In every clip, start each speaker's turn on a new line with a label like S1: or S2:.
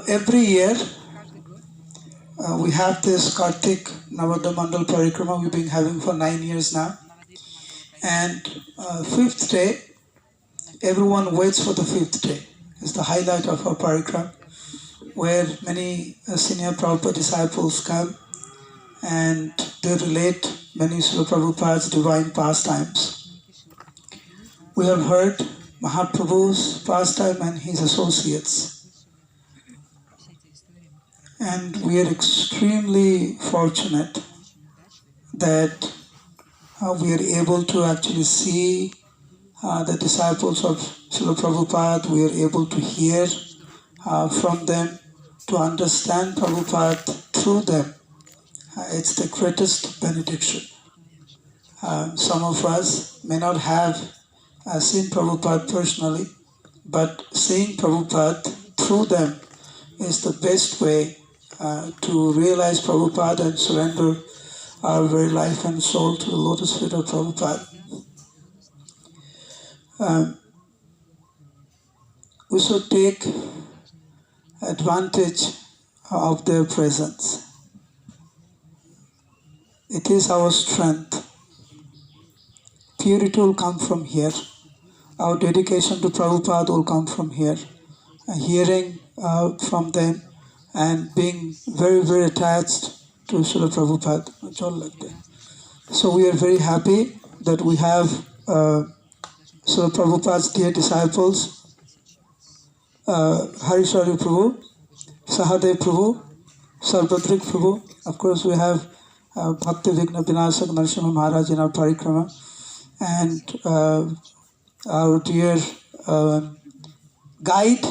S1: every year we have this Kartik Navada Mandal Parikrama we've been having for 9 years now. And fifth day, everyone waits for the fifth day. It's the highlight of our parikrama, where many senior Prabhupada disciples come and they relate many Srila Prabhupada's divine pastimes. We have heard Mahaprabhu's pastime and his associates. And we are extremely fortunate that we are able to actually see the disciples of Srila Prabhupada. We are able to hear from them, to understand Prabhupada through them. It's the greatest benediction. Some of us may not have seen Prabhupada personally, but seeing Prabhupada through them is the best way to realize Prabhupada and surrender our very life and soul to the lotus feet of Prabhupada. We should take advantage of their presence. It is our strength. Purity will come from here. Our dedication to Prabhupada will come from here. Hearing from them and being very, very attached to Srila Prabhupada. So we are very happy that we have Srila Prabhupada's dear disciples, Harishari Prabhu, Sahadev Prabhu, Sarvadrik Prabhu. Of course, we have Bhakti Vigna Vinasak Narasimha Maharaj in our parikrama, and our dear guide,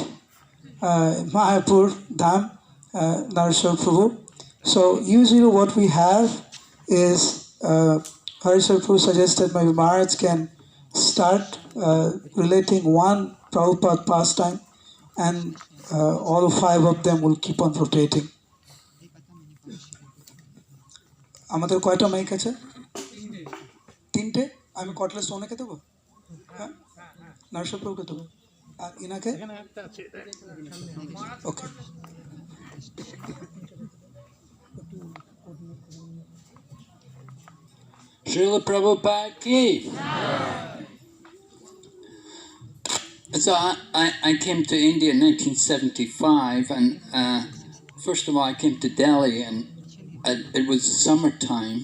S1: Mayapur Dham, Narashar Prabhu. So usually what we have is Harishar Prabhu suggested maybe Maharaj can start relating one Prabhupada pastime, and all five of them will keep on rotating. আমাদের কয়টা mic আছে? তিনটে। আমি কটলেস ওনাকে দেবো, হ্যাঁ, নার্সার প্রভুকে দেবো, আর ইনাকে ওকে।
S2: Srila Prabhupada ki. So I came to India in 1975, and first of all I came to Delhi, and it was summertime,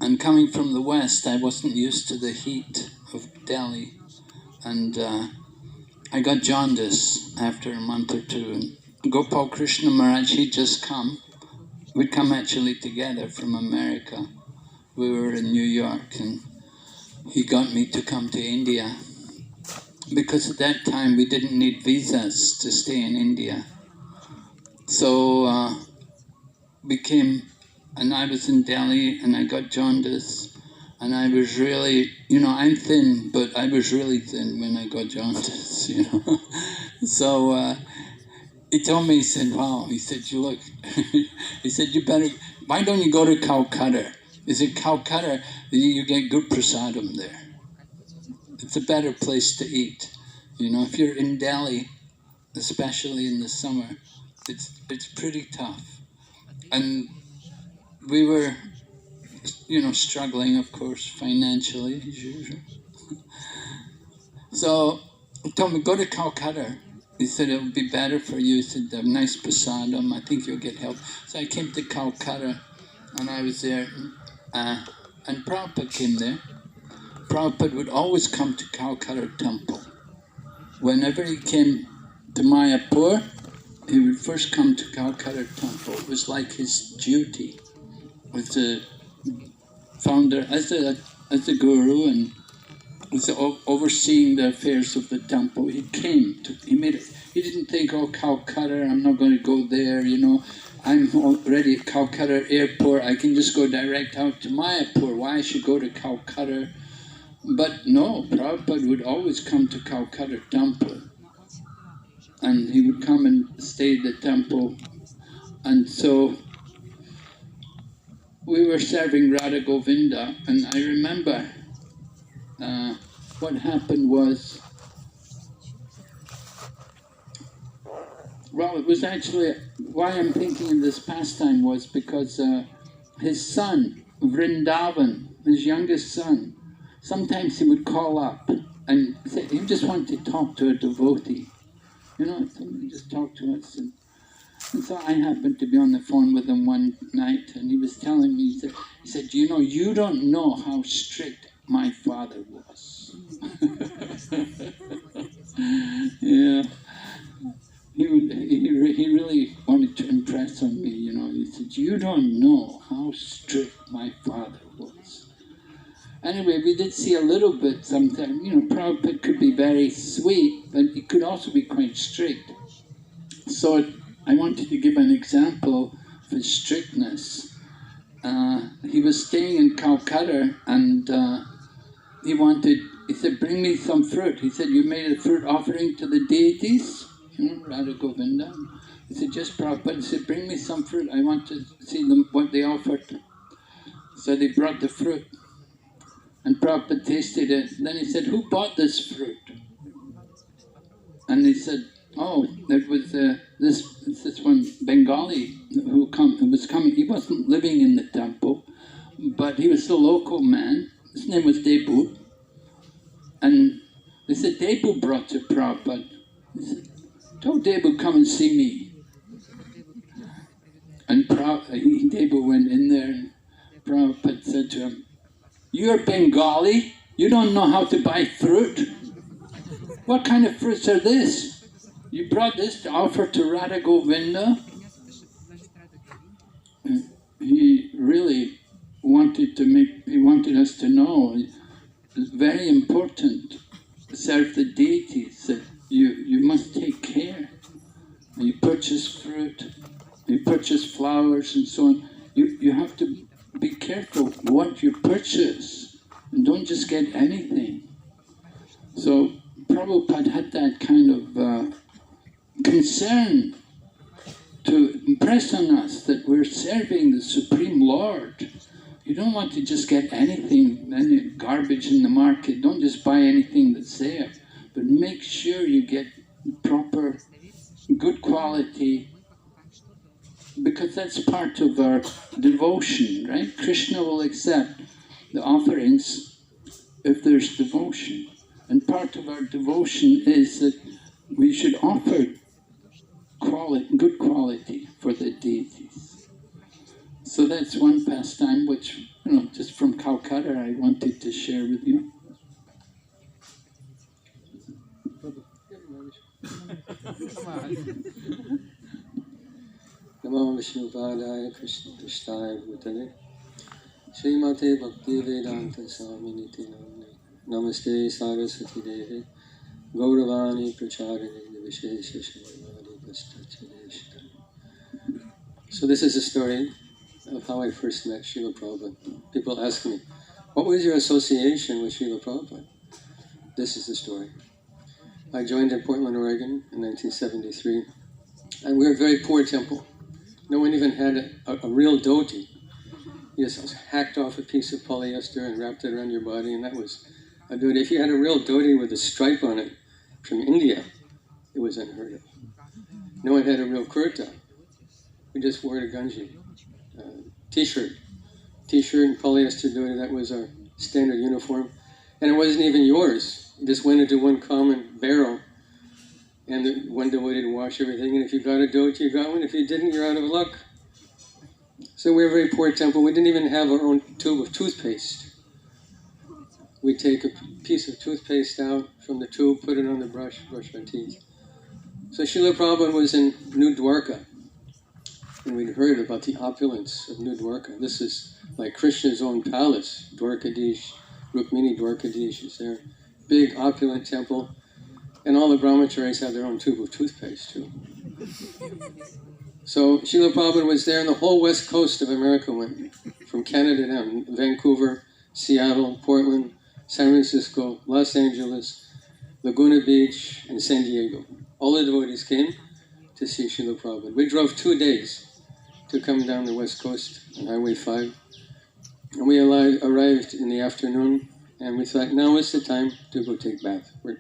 S2: and coming from the west I wasn't used to the heat of Delhi, and I got jaundice after a month or two, and Gopal Krishna Maharaj, he'd just come. We'd come actually together from America. We were in New York, and he got me to come to India, because at that time we didn't need visas to stay in India. So we came, and I was in Delhi, and I got jaundice, and I was really, I'm thin, but I was really thin when I got jaundice, So he told me, he said, wow, he said, you look, he said, you better, why don't you go to Calcutta? He said, Calcutta, you get good prasadam there. It's a better place to eat. If you're in Delhi, especially in the summer, it's pretty tough. And we were, struggling, of course, financially, as usual. So he told me, go to Calcutta. He said, it'll be better for you. He said, they have nice prasadam, I think you'll get help. So I came to Calcutta, and I was there, and Prabhupada came there. Prabhupada would always come to Calcutta temple. Whenever he came to Mayapur, he would first come to Calcutta temple. It was like his duty as the founder, as the guru, and was overseeing the affairs of the temple. He came to, he didn't think, oh, Calcutta, I'm not going to go there, I'm already at Calcutta airport, I can just go direct out to Mayapur, why I should go to Calcutta? But no, Prabhupada would always come to Calcutta temple, and he would come and stay at the temple. And so we were serving Radha Govinda, and I remember what happened was Well, it was actually, why I'm thinking of this pastime was because his son, Vrindavan, his youngest son, sometimes he would call up and say, he just wanted to talk to a devotee. You know, somebody just talk to us. And so I happened to be on the phone with him one night, and he was telling me, he said, you know, you don't know how strict my father was. Yeah. He really wanted to impress on me, you know. He said, you don't know how strict my father was. Anyway, we did see a little bit sometimes, you know, Prabhupada could be very sweet, but he could also be quite strict. So I wanted to give an example of his strictness. He was staying in Calcutta, and he said, bring me some fruit. He said, you made a fruit offering to the deities? You know, Radha Govinda. He said, just Prabhupada. He said, bring me some fruit. I want to see them, what they offered. So they brought the fruit. And Prabhupada tasted it. Then he said, who bought this fruit? And he said, oh, it was this one Bengali who was coming. He wasn't living in the temple, but he was the local man. His name was Debu. And they said, Debu brought to Prabhupada. He said, tell Debu come and see me. And Debu went in there, and Prabhupada said to him, you're Bengali? You don't know how to buy fruit? What kind of fruits are this? You brought this to offer to Radha Govinda? And he really wanted us to know it's very important to serve the deities, that you must take care. You purchase fruit, you purchase flowers and so on. You have to be careful what you purchase, and don't just get anything. So Prabhupada had that kind of concern to impress on us that we're serving the Supreme Lord. You don't want to just get anything, any garbage in the market. Don't just buy anything that's there, but make sure you get proper, good quality, because that's part of our devotion, right? Krishna will accept the offerings if there's devotion. And part of our devotion is that we should offer good quality for the deities. So that's one pastime which, you know, just from Calcutta I wanted to share with you.
S3: Namo Vishnupadaya Krishna Krishnaya Bhutale Srimate Bhakti Vedanta Swaminiti Namne Namaste Saraswati Devi Gauravani Pracharini Vishesha Srimadi Vastachadeshita. So this is a story of how I first met Srila Prabhupada. People ask me, what was your association with Srila Prabhupada? This is the story. I joined in Portland, Oregon in 1973, and we were a very poor temple. No one even had a real dhoti. You just hacked off a piece of polyester and wrapped it around your body, and that was a dhoti. If you had a real dhoti with a stripe on it from India, it was unheard of. No one had a real kurta. We just wore a ganji, t-shirt and polyester dhoti. That was our standard uniform, and it wasn't even yours. You just went into one common barrel, and the one devotee to wash everything. And if you got a dhoti, you got one. If you didn't, you're out of luck. So we were a very poor temple. We didn't even have our own tube of toothpaste. We'd take a piece of toothpaste out from the tube, put it on the brush our teeth. So Srila Prabhupada was in New Dwarka, and we'd heard about the opulence of New Dwarka. This is like Krishna's own palace, Dwarkadish, Rukmini Dwarkadish is there. Big opulent temple. And all the brahmacharis have their own tube of toothpaste too. So Srila Prabhupada was there, and the whole west coast of America went, from Canada down, Vancouver, Seattle, Portland, San Francisco, Los Angeles, Laguna Beach, and San Diego. All the devotees came to see Srila Prabhupada. We drove 2 days to come down the west coast on Highway 5. And we arrived in the afternoon, and we thought, now is the time to go take bath. We're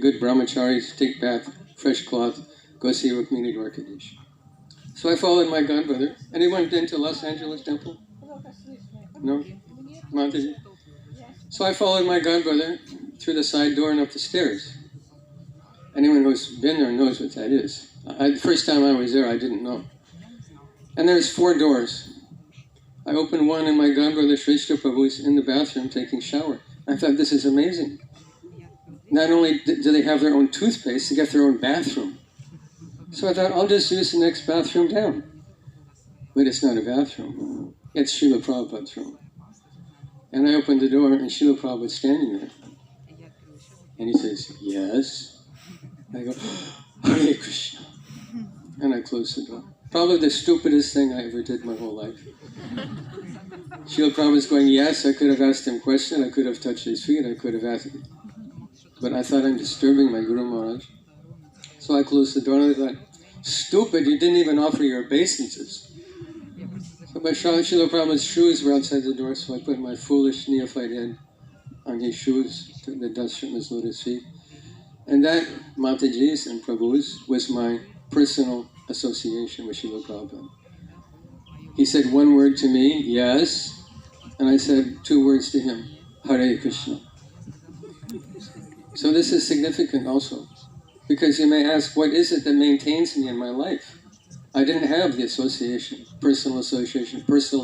S3: good brahmacharis, take bath, fresh cloth, go see Rukmini Dwarkadish. So I followed my godbrother. Anyone been to Los Angeles Temple? No? Mataji? So I followed my godbrother through the side door and up the stairs. Anyone who's been there knows what that is. The first time I was there, I didn't know. And there's 4 doors. I opened one and my godbrother Shrishta Prabhu is in the bathroom taking shower. I thought, this is amazing. Not only do they have their own toothpaste, they get their own bathroom. So I thought, I'll just use the next bathroom down. But it's not a bathroom. It's Srila Prabhupada's room. And I opened the door and Srila Prabhupada standing there. And he says, yes. I go, Hare Krishna. And I closed the door. Probably the stupidest thing I ever did my whole life. Srila Prabhupada's going, yes, I could have asked him a question, I could have touched his feet, I could have asked him. But I thought I'm disturbing my Guru Maharaj. So I closed the door and I thought, stupid, you didn't even offer your obeisances. So my Srila Prabhupada's shoes were outside the door, so I put my foolish neophyte head on his shoes, took the dust from his lotus feet. And that, Mataji's and Prabhu's, was my personal association with Srila Prabhupada. He said one word to me, yes, and I said 2 words to him, Hare Krishna. So this is significant also, because you may ask, what is it that maintains me in my life? I didn't have the association, personal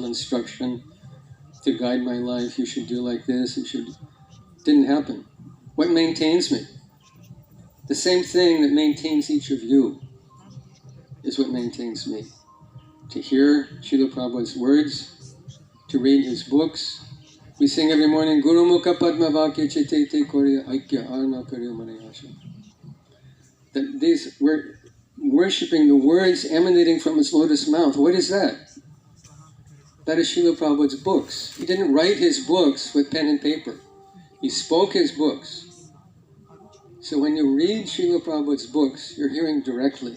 S3: instruction to guide my life. You should do like this, you should... Didn't happen. What maintains me? The same thing that maintains each of you is what maintains me. To hear Srila Prabhupada's words, to read his books. We sing every morning, Guru Mukha Padma Vakya Chitete Korya Aikya Arna Karya Manayasha. That we're worshipping the words emanating from his lotus mouth. What is that? That is Srila Prabhupada's books. He didn't write his books with pen and paper. He spoke his books. So when you read Srila Prabhupada's books, you're hearing directly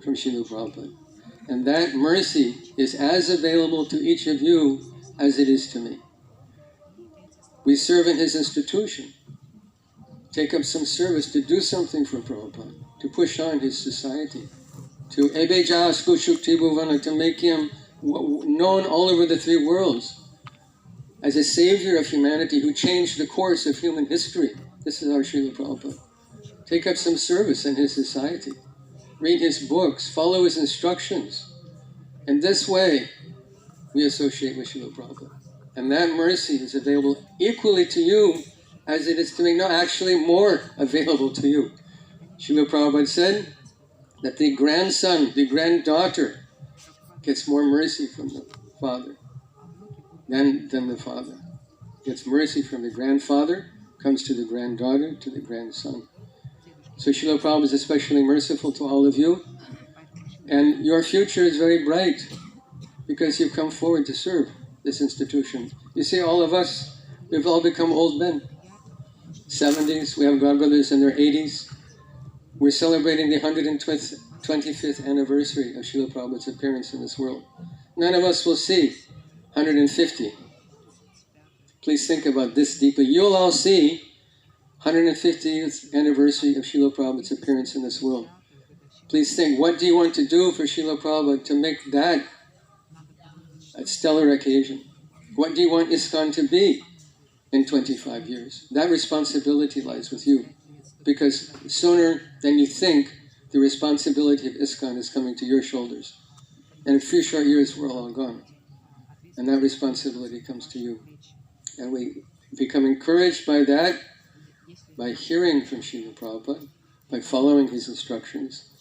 S3: from Srila Prabhupada. And that mercy is as available to each of you as it is to me. We serve in his institution. Take up some service to do something for Prabhupada, to push on his society, to to make him known all over the 3 worlds as a savior of humanity who changed the course of human history. This is our Srila Prabhupada. Take up some service in his society. Read his books, follow his instructions. In this way, we associate with Srila Prabhupada. And that mercy is available equally to you as it is to me. No, actually more available to you. Srila Prabhupada said that the grandson, the granddaughter, gets more mercy from the father than the father. Gets mercy from the grandfather, comes to the granddaughter, to the grandson. So Srila Prabhupada is especially merciful to all of you. And your future is very bright because you've come forward to serve this institution. You see, all of us, we've all become old men. 70s, we have godbrothers in their 80s. We're celebrating the 125th anniversary of Srila Prabhupada's appearance in this world. None of us will see 150. Please think about this deeply. You'll all see 150th anniversary of Srila Prabhupada's appearance in this world. Please think, what do you want to do for Srila Prabhupada to make that a stellar occasion? What do you want ISKCON to be in 25 years? That responsibility lies with you. Because sooner than you think, the responsibility of ISKCON is coming to your shoulders. And in a few short years, we're all gone. And that responsibility comes to you. And we become encouraged by that, by hearing from Srila Prabhupada, by following his instructions,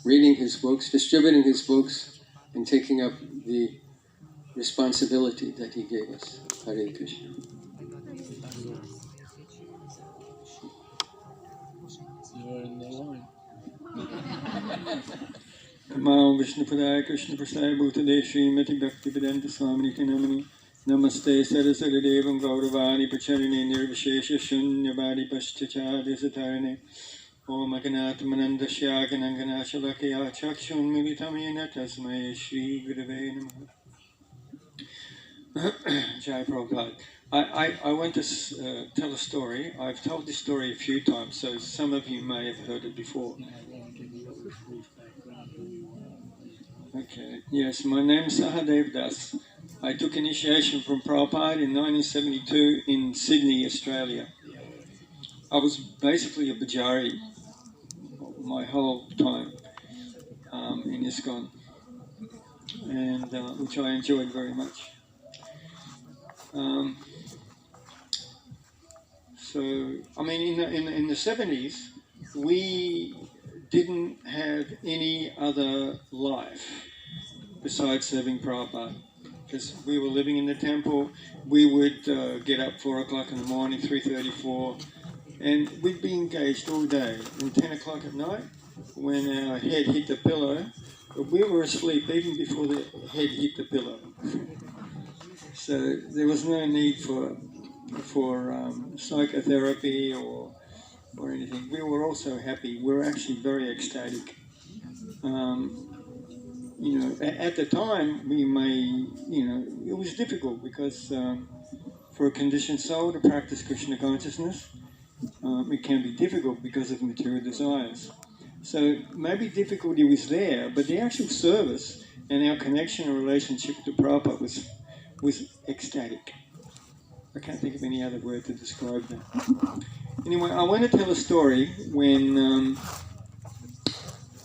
S3: reading his books, distributing his books, and taking up the responsibility that he gave us. Hare Krishna.
S2: You're in the line.
S4: Namo Vishnu Padaya Krishna Prasaya Bhutade Srimati Bhakti Vedanta Swamini Namani Namaste Saraswati Devam Gauravani Pacharine Nirvishesha Shunyavadi Paschachadi Satarane Om Akanatmananda Shyakanangana Shalakya Chakshun Militamena Tasmai Shri Gurave Namaha. Jai Prabhupada. I want to tell a story. I've told this story a few times, so some of you may have heard it before. Okay, yes, my name is Sahadev Das. I took initiation from Prabhupada in 1972 in Sydney, Australia. I was basically a Bajari my whole time in ISKCON, and which I enjoyed very much. So, I mean, in the 70s, we didn't have any other life besides serving Prabhupada. Because we were living in the temple, we would get up 4 o'clock in the morning, 3:34, and we'd be engaged all day. And 10 o'clock at night, when our head hit the pillow, we were asleep even before the head hit the pillow. So there was no need for psychotherapy or anything. We were also happy. We were actually very ecstatic. You know, at the time, we may, you know, it was difficult because for a conditioned soul to practice Krishna consciousness, it can be difficult because of material desires. So maybe difficulty was there, but the actual service and our connection and relationship to Prabhupada was ecstatic. I can't think of any other word to describe that. Anyway, I want to tell a story when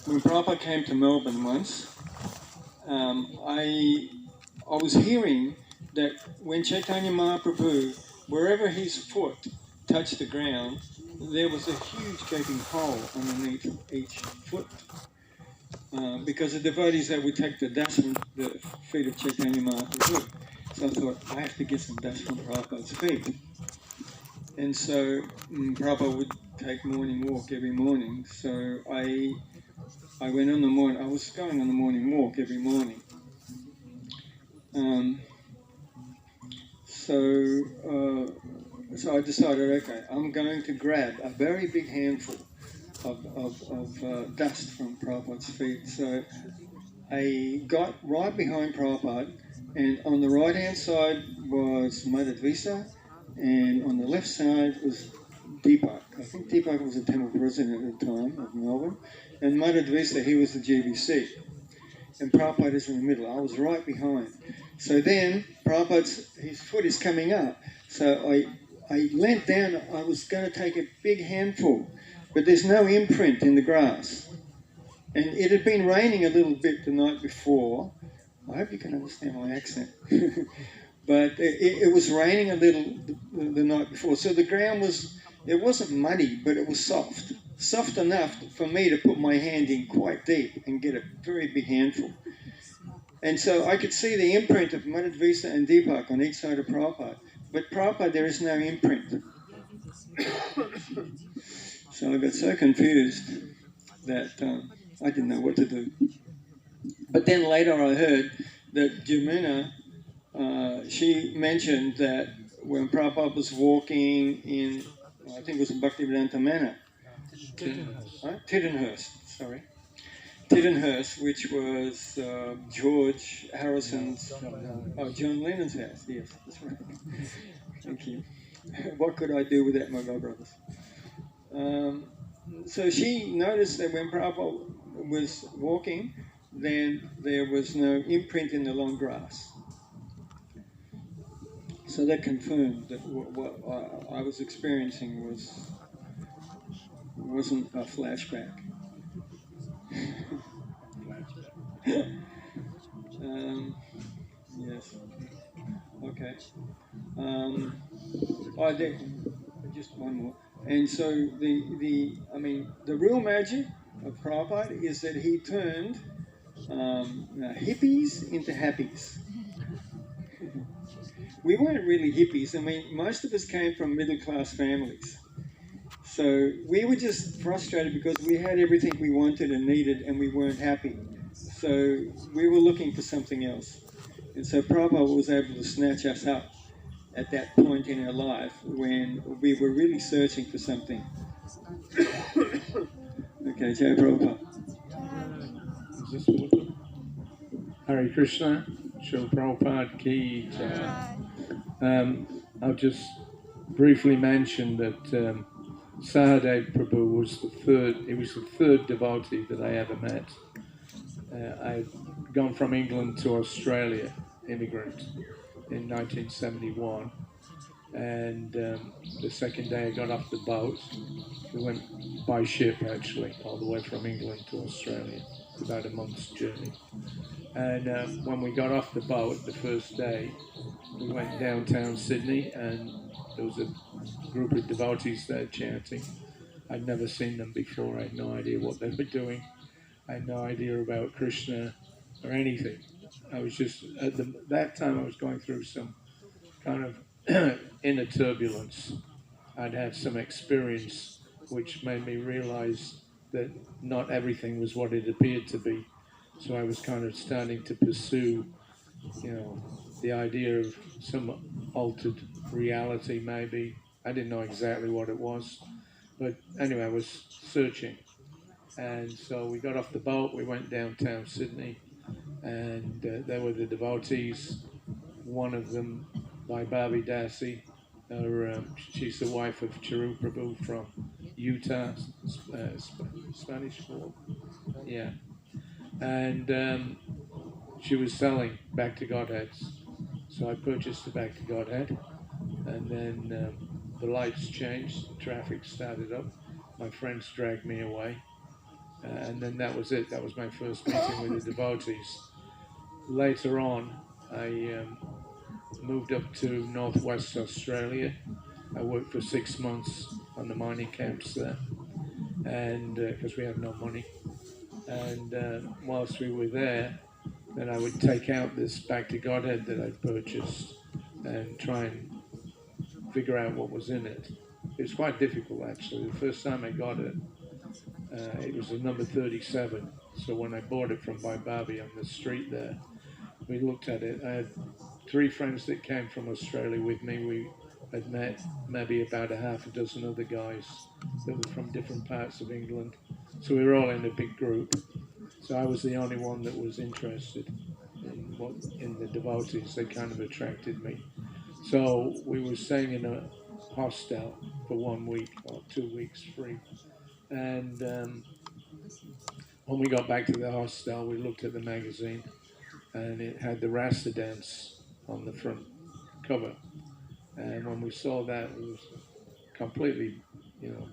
S4: Prabhupada came to Melbourne once. I was hearing that when Chaitanya Mahaprabhu, wherever his foot touched the ground, there was a huge gaping hole underneath each foot. Because the devotees that would take the dust from the feet of Chaitanya Mahaprabhu. So I thought, I have to get some dust from Prabhupada's feet. And so Prabhupada would take morning walk every morning. So I went on the morning, I was going on the morning walk every morning. So I decided, okay, I'm going to grab a very big handful of dust from Prabhupada's feet. So I got right behind Prabhupada, and on the right-hand side was Madhvisa, and on the left side was Deepak. I think Deepak was the temple president at the time of Melbourne, and Madhvisa, he was the GBC. And Prabhupada is in the middle. I was right behind. So then his foot is coming up. So I leant down. I was going to take a big handful, but there's no imprint in the grass. And it had been raining a little bit the night before. I hope you can understand my accent. But it was raining a little the night before. So the ground it wasn't muddy, but it was soft. Soft enough for me to put my hand in quite deep and get a very big handful. And so I could see the imprint of Madhvisa and Deepak on each side of Prabhupada. But Prabhupada, there is no imprint. So I got so confused that I didn't know what to do. But then later I heard that Jamuna, she mentioned that when Prabhupada was walking in, I think it was in Bhaktivedanta Manor, Tiddenhurst, which was George Harrison's, John Lennon's house. Yes, that's right. Thank you. What could I do without my brothers? So she noticed that when Prabhupada was walking, then there was no imprint in the long grass. So that confirmed that what I was experiencing wasn't a flashback. Yes. Okay. Just one more. And so the real magic of Prabhupada is that he turned hippies into happies. We weren't really hippies. I mean, most of us came from middle-class families. So we were just frustrated because we had everything we wanted and needed and we weren't happy. So we were looking for something else. And so Prabhupada was able to snatch us up at that point in our life when we were really searching for something. Okay, Jai Prabhupada.
S5: Is this working? Hare Krishna, Srila Prabhupada Ki Jai. I'll just briefly mention that Sahadev Prabhu was the third devotee that I ever met. I gone from England to Australia, immigrant, in 1971. And the second day I got off the boat, we went by ship actually, all the way from England to Australia. It's about a month's journey. And when we got off the boat the first day, we went downtown Sydney, and there was a group of devotees there chanting. I'd never seen them before. I had no idea what they were doing. I had no idea about Krishna or anything. I was just, that time I was going through some kind of inner turbulence. I'd had some experience which made me realize that not everything was what it appeared to be. So I was kind of starting to pursue, the idea of some altered reality maybe. I didn't know exactly what it was. But anyway, I was searching. And so we got off the boat, we went downtown Sydney, and there were the devotees. One of them, by Bobby Dassey, she's the wife of Chiru Prabhu from Utah, Spanish Fork. Yeah. And she was selling Back to Godheads. So I purchased the Back to Godhead, and then the lights changed, traffic started up, my friends dragged me away, and then that was it. That was my first meeting with the devotees. Later on, I moved up to northwest Australia. I worked for 6 months on the mining camps there, and because we had no money. And whilst we were there, then I would take out this Back to Godhead that I'd purchased and try and figure out what was in it. It was quite difficult, actually. The first time I got it, it was a number 37. So when I bought it from Baibabi on the street there, we looked at it. I had 3 friends that came from Australia with me. We had met maybe about a half a dozen other guys that were from different parts of England. So we were all in a big group. So I was the only one that was interested in the devotees. They kind of attracted me. So we were staying in a hostel for 1 week or 2 weeks free. And when we got back to the hostel, we looked at the magazine, and it had the Rasta dance on the front cover. And when we saw that, we was completely,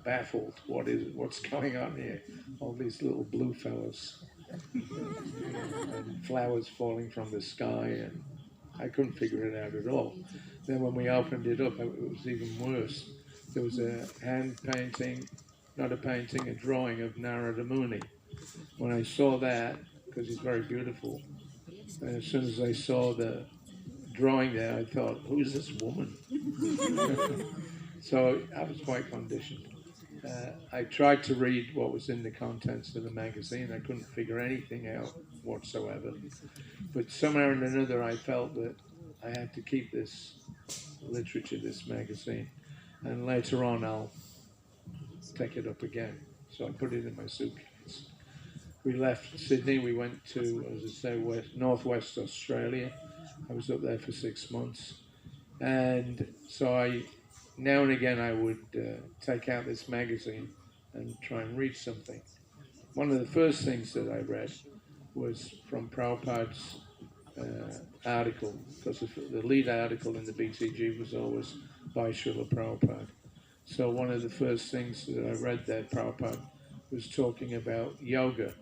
S5: baffled. What's going on here? All these little blue fellas, and flowers falling from the sky, and I couldn't figure it out at all. Then when we opened it up, it was even worse. There was a hand painting, not a painting, a drawing of Narada Muni. When I saw that, because it's very beautiful, and as soon as I saw the drawing there, I thought, who's this woman? So I was quite conditioned. I tried to read what was in the contents of the magazine. I couldn't figure anything out whatsoever. But somehow or another, I felt that I had to keep this literature, this magazine. And later on, I'll take it up again. So I put it in my suitcase. We left Sydney. We went to, as I say, northwest Australia. I was up there for 6 months. And so now and again, I would take out this magazine and try and read something. One of the first things that I read was from Prabhupada's article, because the lead article in the BTG was always by Srila Prabhupada. So one of the first things that I read there, Prabhupada was talking about yoga,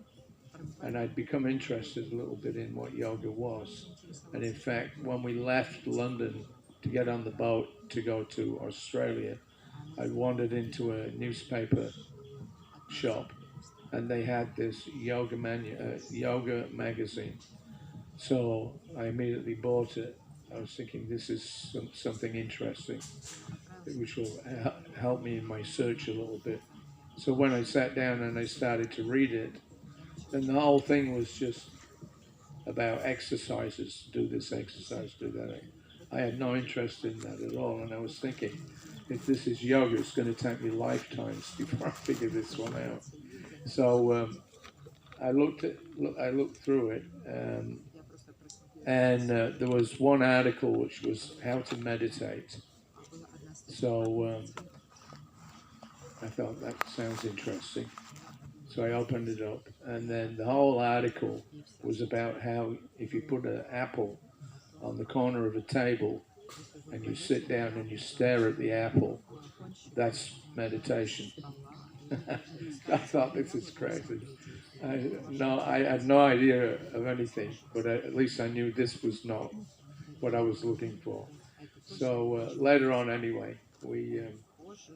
S5: and I'd become interested a little bit in what yoga was. And in fact, when we left London to get on the boat to go to Australia, I wandered into a newspaper shop, and they had this yoga magazine. So I immediately bought it. I was thinking this is something interesting, which will help me in my search a little bit. So when I sat down and I started to read it, then the whole thing was just about exercises. Do this exercise, do that. I had no interest in that at all. And I was thinking, if this is yoga, it's going to take me lifetimes before I figure this one out. So I looked through it, and there was one article which was how to meditate. So I thought that sounds interesting. So I opened it up, and then the whole article was about how if you put an apple on the corner of a table and you sit down and you stare at the apple, that's meditation. I thought, this is crazy. I had no idea of anything, but at least I knew this was not what I was looking for. So later on, anyway, we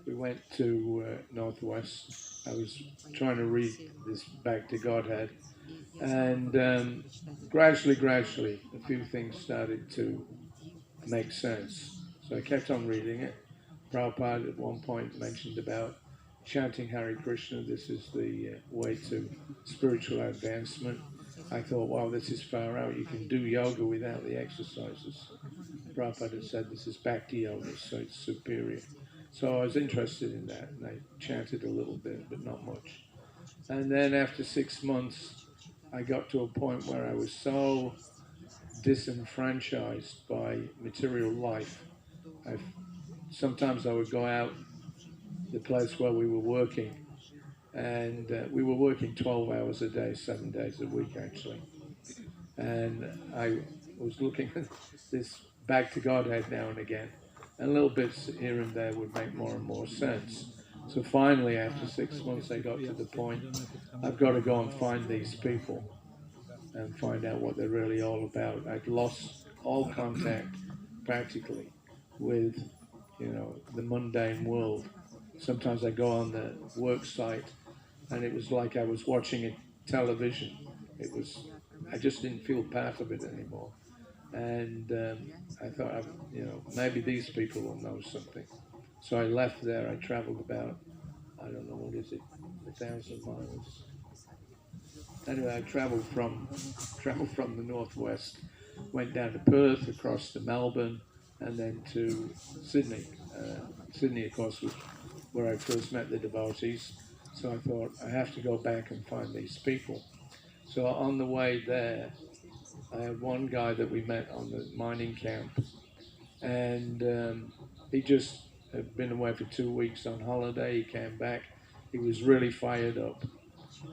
S5: went to Northwest. I was trying to read this Back to Godhead, and gradually, a few things started to make sense. So I kept on reading it. Prabhupada at one point mentioned about chanting Hare Krishna. This is the way to spiritual advancement. I thought, wow, this is far out. You can do yoga without the exercises. Prabhupada said this is Bhakti yoga, so it's superior. So I was interested in that, and I chanted a little bit, but not much. And then after 6 months, I got to a point where I was so disenfranchised by material life. Sometimes I would go out the place where we were working, and we were working 12 hours a day, 7 days a week actually. And I was looking at this Back to Godhead now and again, and little bits here and there would make more and more sense. So finally, after 6 months, I got to the point, I've got to go and find these people and find out what they're really all about. I'd lost all contact practically with, the mundane world. Sometimes I go on the work site and it was like I was watching a television. I just didn't feel part of it anymore. And I thought, maybe these people will know something. So I left there. I traveled about, I don't know, what is it, 1,000 miles. Anyway, I traveled from the northwest, went down to Perth, across to Melbourne, and then to Sydney. Sydney, of course, was where I first met the devotees. So I thought, I have to go back and find these people. So on the way there, I had one guy that we met on the mining camp, and he just had been away for 2 weeks on holiday. He came back. He was really fired up.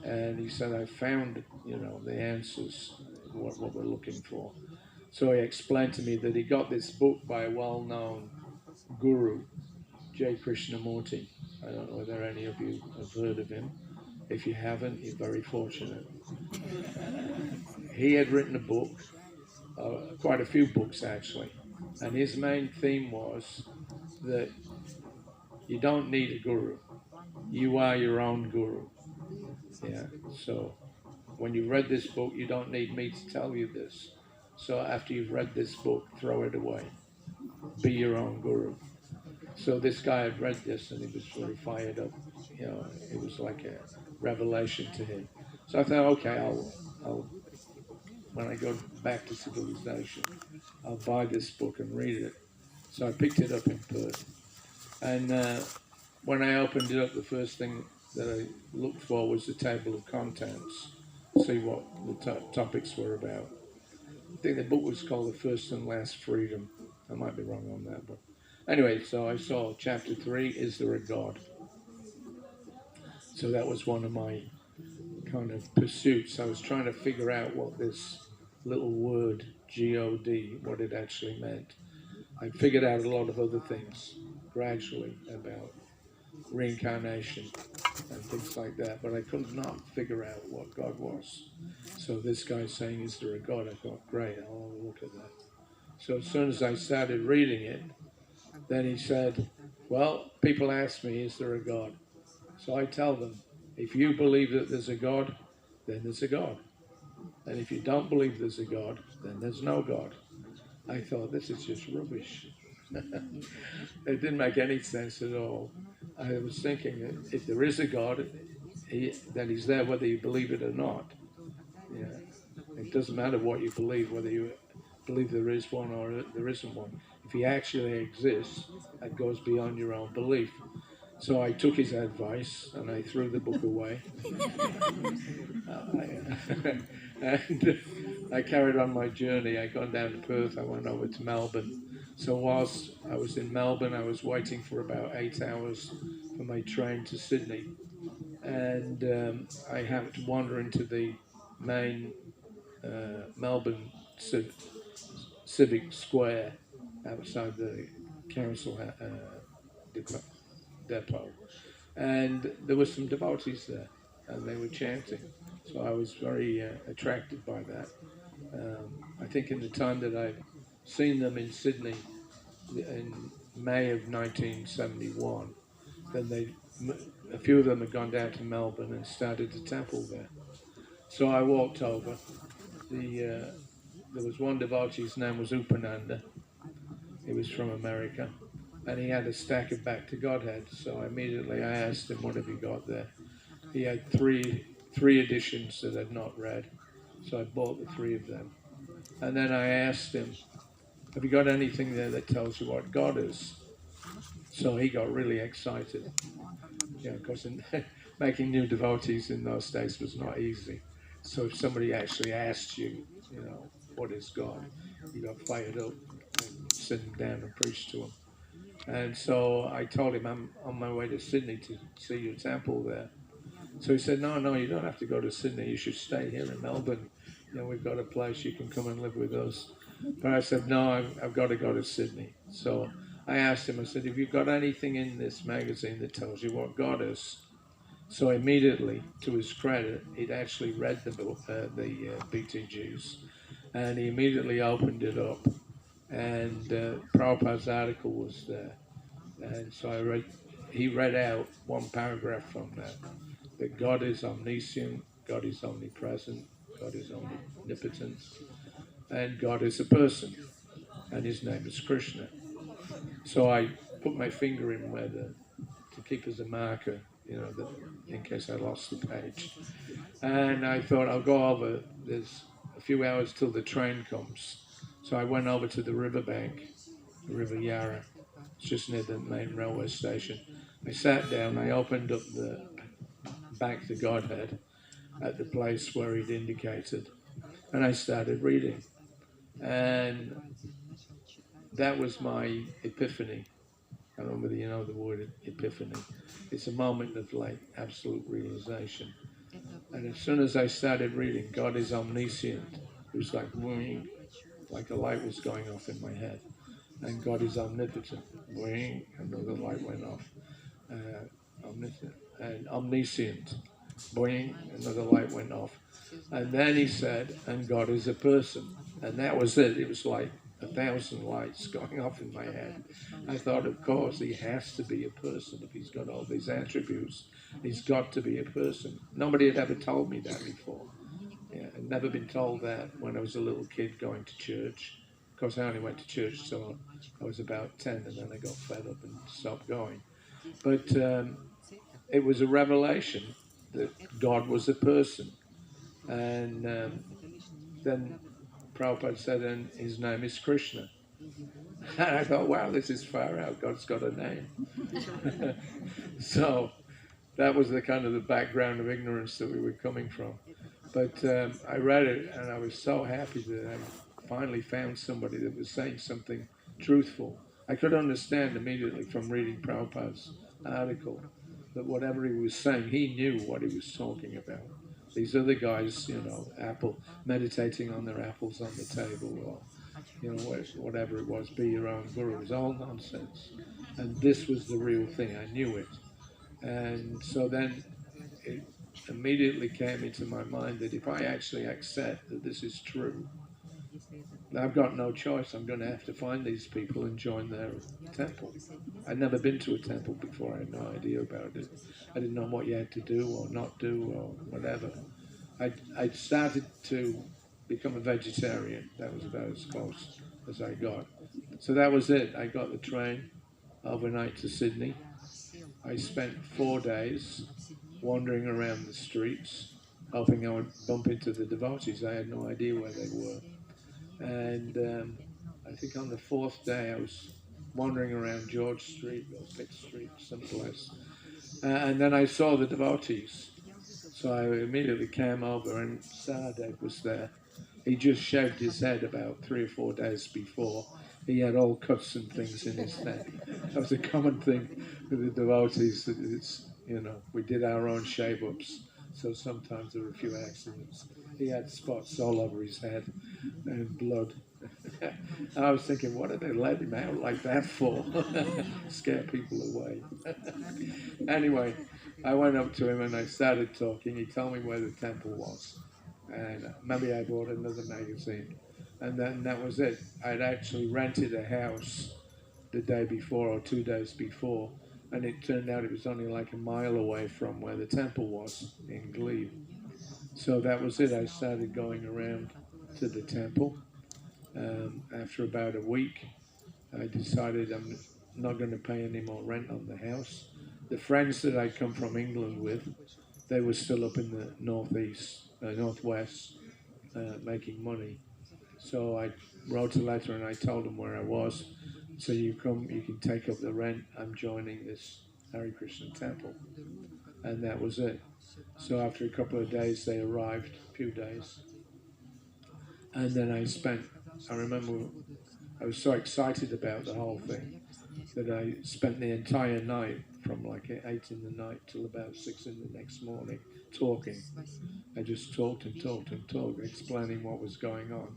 S5: And he said, I found, the answers, what we're looking for. So he explained to me that he got this book by a well-known guru, J. Krishnamurti. I don't know whether any of you have heard of him. If you haven't, you're very fortunate. He had written a book, quite a few books actually, and his main theme was that you don't need a guru. You are your own guru. Yeah, so when you've read this book, you don't need me to tell you this. So after you've read this book, throw it away. Be your own guru. So this guy had read this and he was very fired up. It was like a revelation to him. So I thought, okay, I'll when I go back to civilization, I'll buy this book and read it. So I picked it up in Perth. And when I opened it up, the first thing that I looked for was the table of contents, see what the topics were about. I think the book was called The First and Last Freedom. I might be wrong on that, but anyway, so I saw chapter 3, Is There a God? So that was one of my kind of pursuits. I was trying to figure out what this little word, G-O-D, what it actually meant. I figured out a lot of other things gradually about reincarnation and things like that, but I could not figure out what God was. So this guy saying, is there a God? I thought, great, I'll have a look at that. So as soon as I started reading it, then he said, well, people ask me, is there a God? So I tell them, if you believe that there's a God, then there's a God. And if you don't believe there's a God, then there's no God. I thought, this is just rubbish. It didn't make any sense at all. I was thinking that if there is a God, then he's there whether you believe it or not. Yeah. It doesn't matter what you believe, whether you believe there is one or there isn't one. If he actually exists, that goes beyond your own belief. So I took his advice and I threw the book away. And I carried on my journey. I got down to Perth. I went over to Melbourne. So whilst I was in Melbourne, I was waiting for about 8 hours for my train to Sydney. and I happened to wander into the main Melbourne Civic Square outside the council depot, and there were some devotees there, and they were chanting. So I was very attracted by that. I think in the time that I've seen them in Sydney in May of 1971, then a few of them had gone down to Melbourne and started a temple there. So I walked over. There was one devotee, his name was Upananda. He was from America, and he had a stack of Back to Godhead. So immediately I asked him, "What have you got there?" He had three editions that I'd not read, so I bought the three of them. And then I asked him, "Have you got anything there that tells you what God is?" So he got really excited. Because making new devotees in those days was not easy. So if somebody actually asked you, what is God, you got fired up and sit him down and preach to him. And so I told him I'm on my way to Sydney to see your temple there. So he said, no, you don't have to go to Sydney. You should stay here in Melbourne. We've got a place you can come and live with us. But I said, no, I've got to go to Sydney. So I asked him, I said, have you got anything in this magazine that tells you what God is? So immediately, to his credit, he'd actually read the BTGs, and he immediately opened it up, and Prabhupada's article was there. And so he read out one paragraph from that God is omniscient, God is omnipresent, God is omnipotent, and God is a person, and his name is Krishna. So I put my finger in where to keep as a marker, in case I lost the page. And I thought, I'll go over, there's a few hours till the train comes. So I went over to the riverbank, the River Yarra. It's just near the main railway station. I sat down, I opened up the Back to Godhead at the place where he'd indicated, and I started reading. And that was my epiphany. I don't know whether you know the word epiphany. It's a moment of absolute realization. And as soon as I started reading, God is omniscient, it was like whooing, like a light was going off in my head. And God is omnipotent, whooing, another light went off. Omniscient, boing, another light went off. And then he said, and God is a person. And that was it. It was like 1,000 lights going off in my head. I thought, of course, he has to be a person. If he's got all these attributes, he's got to be a person. Nobody had ever told me that before. I'd never been told that when I was a little kid going to church. Of course, I only went to church till I was about 10, and then I got fed up and stopped going. But it was a revelation that God was a person. And then Prabhupada said, and his name is Krishna. And I thought, wow, this is far out. God's got a name. So that was the kind of the background of ignorance that we were coming from. But I read it, and I was so happy that I finally found somebody that was saying something truthful. I could understand immediately from reading Prabhupada's article that whatever he was saying, he knew what he was talking about. These other guys, meditating on their apples on the table, or whatever it was, be your own guru, it was all nonsense. And this was the real thing. I knew it. And so then it immediately came into my mind that if I actually accept that this is true, I've got no choice. I'm going to have to find these people and join their temple. I'd never been to a temple before. I had no idea about it. I didn't know what you had to do or not do or whatever. I started to become a vegetarian. That was about as close as I got. So that was it. I got the train overnight to Sydney. I spent 4 days wandering around the streets, hoping I would bump into the devotees. I had no idea where they were. And I think on the 4th day, I was wandering around George Street or Pitt Street, someplace. And then I saw the devotees. So I immediately came over, and Sahadev was there. He just shaved his head about 3 or 4 days before. He had all cuts and things in his head. That was a common thing with the devotees. It's You know, we did our own shave-ups, so sometimes there were a few accidents. He had spots all over his head and blood. And I was thinking, what did they let him out like that for? Scare people away. Anyway, I went up to him and I started talking. He told me where the temple was. And maybe I bought another magazine. And then that was it. I'd actually rented a house the day before or 2 days before. And it turned out it was only like a mile away from where the temple was in Glebe. So that was it. I started going around to the temple. After about a week, I decided I'm not going to pay any more rent on the house. The friends that I come from England with, they were still up in the northwest, making money. So I wrote a letter and I told them where I was. So you can take up the rent. I'm joining this Hare Krishna temple, and that was it. So after a couple of days, they arrived, a few days, and then I remember I was so excited about the whole thing that I spent the entire night from like 8 in the night till about 6 in the next morning talking. I just talked and talked and talked, explaining what was going on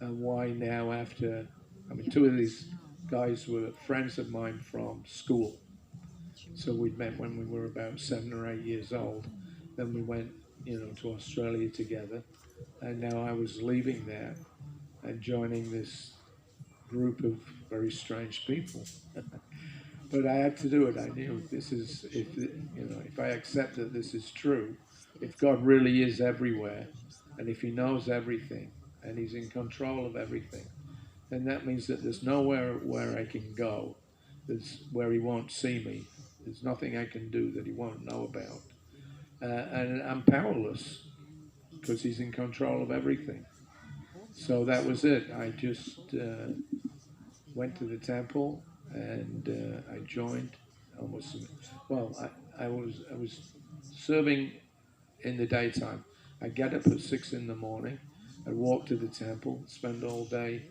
S5: and why now after, I mean, two of these guys were friends of mine from school. So we'd met when we were about 7 or 8 years old. Then we went, to Australia together. And now I was leaving there and joining this group of very strange people. But I had to do it. I knew this is if I accept that this is true, if God really is everywhere, and if He knows everything, and He's in control of everything, then that means that there's nowhere where I can go. There's where He won't see me. There's nothing I can do that He won't know about, and I'm powerless because He's in control of everything. So that was it. I just went to the temple and I joined almost. Well, I was serving in the daytime. I get up at 6 in the morning. I walk to the temple, spend all day.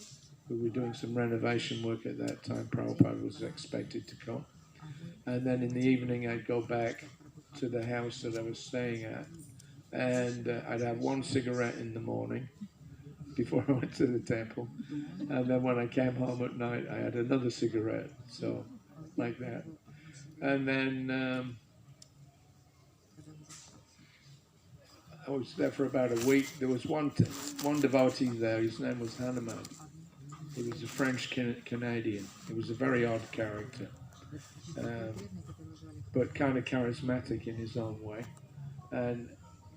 S5: We were doing some renovation work at that time. Prabhupada was expected to come, and then in the evening I'd go back to the house that I was staying at, and I'd have one cigarette in the morning before I went to the temple. And then when I came home at night, I had another cigarette. So, like that. And then I was there for about a week. There was one devotee there. His name was Hanuman. He was a French Canadian. He was a very odd character, but kind of charismatic in his own way. And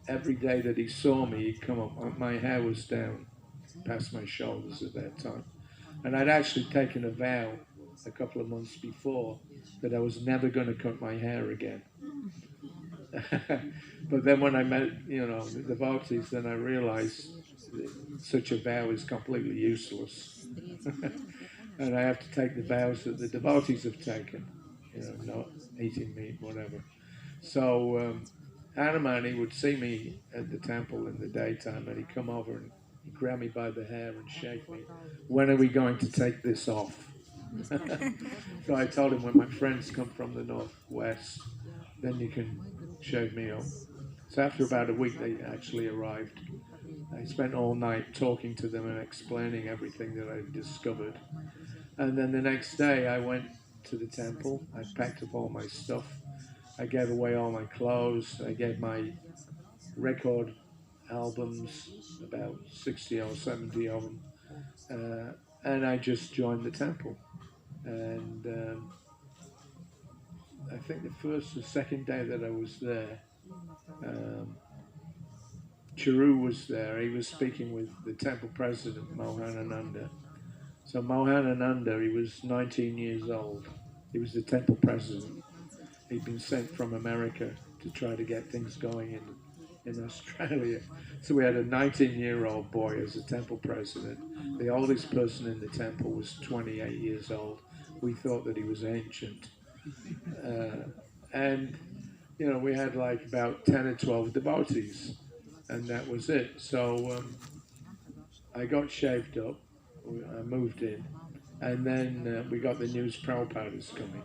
S5: every day that he saw me, he'd come up. My hair was down past my shoulders at that time. And I'd actually taken a vow a couple of months before that I was never going to cut my hair again. But then when I met, the devotees, then I realized such a vow is completely useless. And I have to take the vows that the devotees have taken, not eating meat, whatever. So Hanuman, he would see me at the temple in the daytime, and he'd come over and he'd grab me by the hair and shake me. When are we going to take this off? So I told him, when my friends come from the northwest, then you can shave me off. So after about a week, they actually arrived. I spent all night talking to them and explaining everything that I'd discovered. And then the next day, I went to the temple. I packed up all my stuff. I gave away all my clothes. I gave my record albums, about 60 or 70 of them. And I just joined the temple. And I think the first or second day that I was there, Chiru was there. He was speaking with the temple president, Mohanananda. So Mohanananda, he was 19 years old. He was the temple president. He'd been sent from America to try to get things going in Australia. So we had a 19-year-old boy as the temple president. The oldest person in the temple was 28 years old. We thought that he was ancient. And, we had like about 10 or 12 devotees, and that was it. So I got shaved up, I moved in, and then we got the news Prabhupada is coming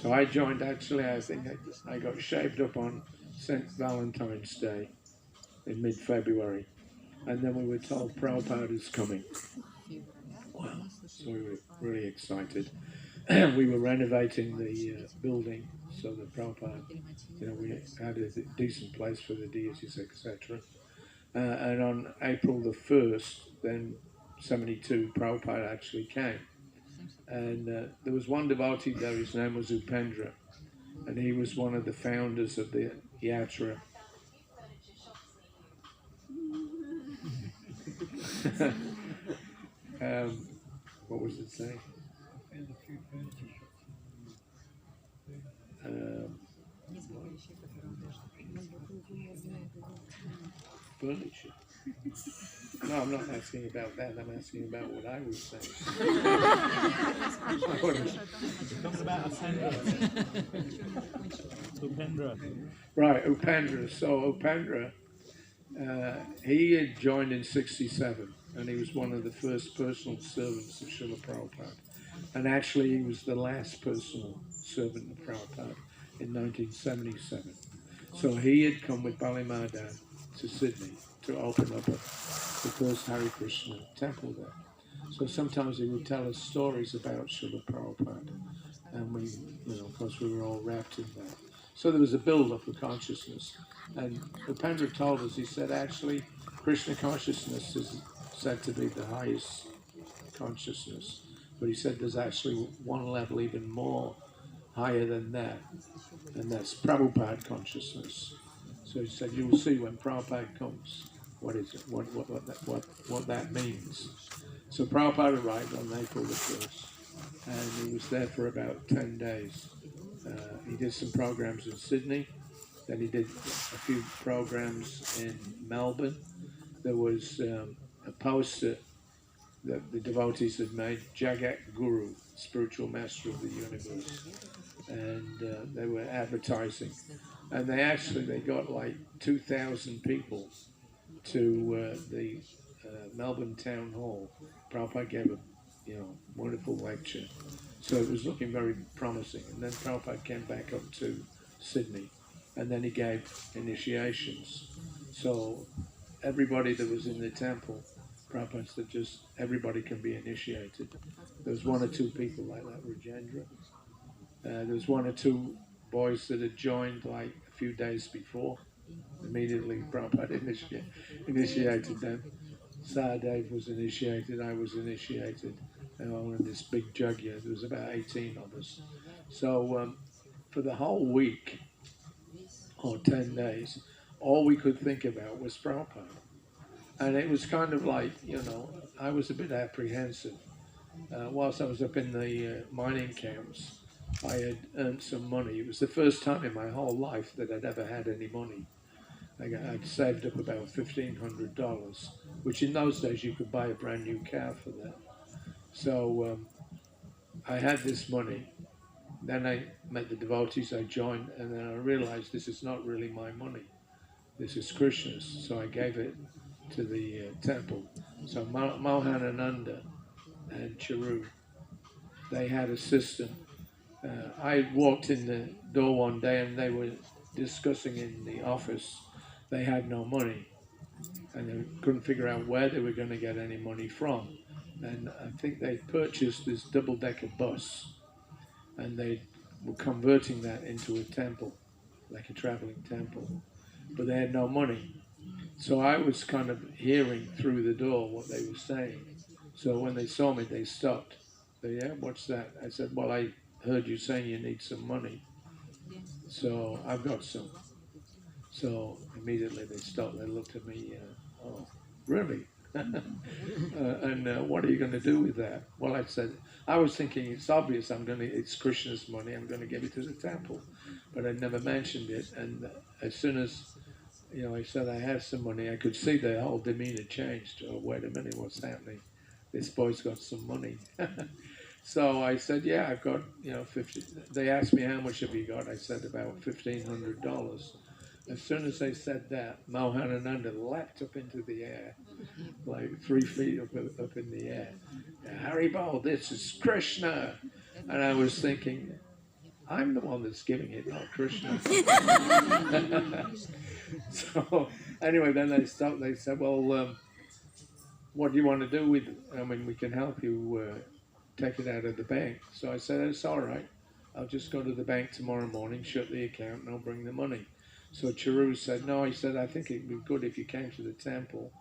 S5: So I joined, actually, I think I got shaved up on St. Valentine's Day in mid-February. And then we were told Prabhupada is coming. Wow. So we were really excited. We were renovating the building so that Prabhupada, we had a decent place for the deities, etc. And on April the 1st, then 72, Prabhupada actually came. And there was one devotee there, his name was Upendra, and he was one of the founders of the Yatra. What was it saying? Furniture. No, I'm not asking about that. I'm asking about what I was saying.
S6: Talking about Upendra.
S5: Right, Upendra. So Upendra, he had joined in 67, and he was one of the first personal servants of Srila Prabhupada. And actually, he was the last personal servant of Prabhupada in 1977. So he had come with Bali Maharaj to Sydney to open up the first Hare Krishna temple there. So sometimes he would tell us stories about Srila Prabhupada, and we, of course, we were all wrapped in that. So there was a build-up of consciousness. And Upendra told us, he said, actually, Krishna consciousness is said to be the highest consciousness. But he said there's actually one level even more higher than that, and that's Prabhupada consciousness. So he said, you will see when Prabhupada comes, what is it, what that means. So Prabhupada arrived on April the 1st, and he was there for about 10 days. He did some programs in Sydney, then he did a few programs in Melbourne. There was a poster that the devotees had made, Jagat Guru, spiritual master of the universe, and they were advertising. And they got like 2,000 people to the Melbourne Town Hall. Prabhupada gave a wonderful lecture. So it was looking very promising. And then Prabhupada came back up to Sydney, and then he gave initiations. So everybody that was in the temple, Prabhupada said just everybody can be initiated. There was one or two people like that, Rajendra. There was one or two boys that had joined like a few days before. Immediately Prabhupada initiated them. Sahadev was initiated, I was initiated, and all in this big jugya. There was about 18 of us. So for the whole week, or 10 days, all we could think about was Prabhupada. And it was kind of like, I was a bit apprehensive. Whilst I was up in the mining camps, I had earned some money. It was the first time in my whole life that I'd ever had any money. I'd saved up about $1,500, which in those days you could buy a brand new car for that. So I had this money. Then I met the devotees, I joined, and then I realized this is not really my money. This is Krishna's. So I gave it to the temple. So Mohanananda and Charu, they had a system. I walked in the door one day and they were discussing in the office. They had no money and they couldn't figure out where they were going to get any money from. And I think they purchased this double-decker bus and they were converting that into a temple, like a traveling temple. But they had no money. So I was kind of hearing through the door what they were saying. So when they saw me, they stopped. They, yeah, what's that? I said, well, I heard you saying you need some money. So I've got some. So immediately they stopped. They looked at me, oh, really? And what are you going to do with that? Well, I said, I was thinking it's obvious it's Krishna's money. I'm going to give it to the temple. But I never mentioned it. And as soon as I said I had some money, I could see their whole demeanor changed. Oh, wait a minute, what's happening? This boy's got some money. So I said, yeah, I've got, 50. They asked me, how much have you got? I said, about $1,500. As soon as they said that, Mohanananda leapt up into the air, like 3 feet up in the air. Haribol, this is Krishna. And I was thinking, I'm the one that's giving it, not Krishna. So anyway, then they stopped. They said, well, what do you want to do with it? I mean, we can help you take it out of the bank. So I said, it's all right. I'll just go to the bank tomorrow morning, shut the account, and I'll bring the money. So Chiru said, no, he said, I think it'd be good if you came to the temple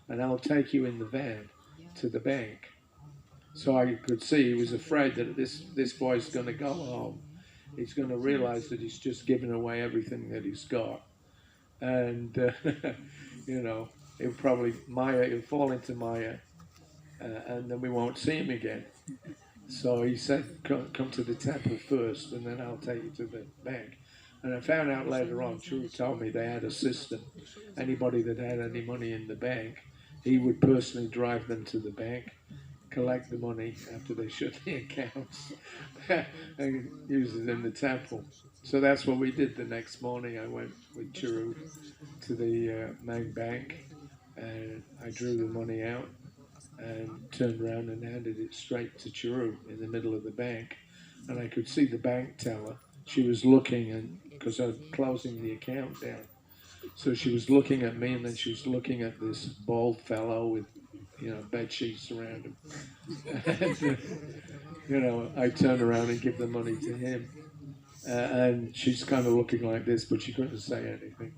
S5: and I'll take you in the van to the bank. So I could see he was afraid that this boy's going to go home. He's going to realize that he's just given away everything that he's got. And, you know, he'll fall into Maya, and then we won't see him again. So he said, come to the temple first, and then I'll take you to the bank. And I found out later on, Churu told me they had a system. Anybody that had any money in the bank, he would personally drive them to the bank, collect the money after they shut the accounts, and use it in the temple. So that's what we did the next morning. I went with Churu to the main bank, and I drew the money out and turned around and handed it straight to Churu in the middle of the bank. And I could see the bank teller. She was looking, and because I was closing the account down. So she was looking at me, and then she was looking at this bald fellow with, bed sheets around him. And, I turn around and give the money to him. And she's kind of looking like this, but she couldn't say anything.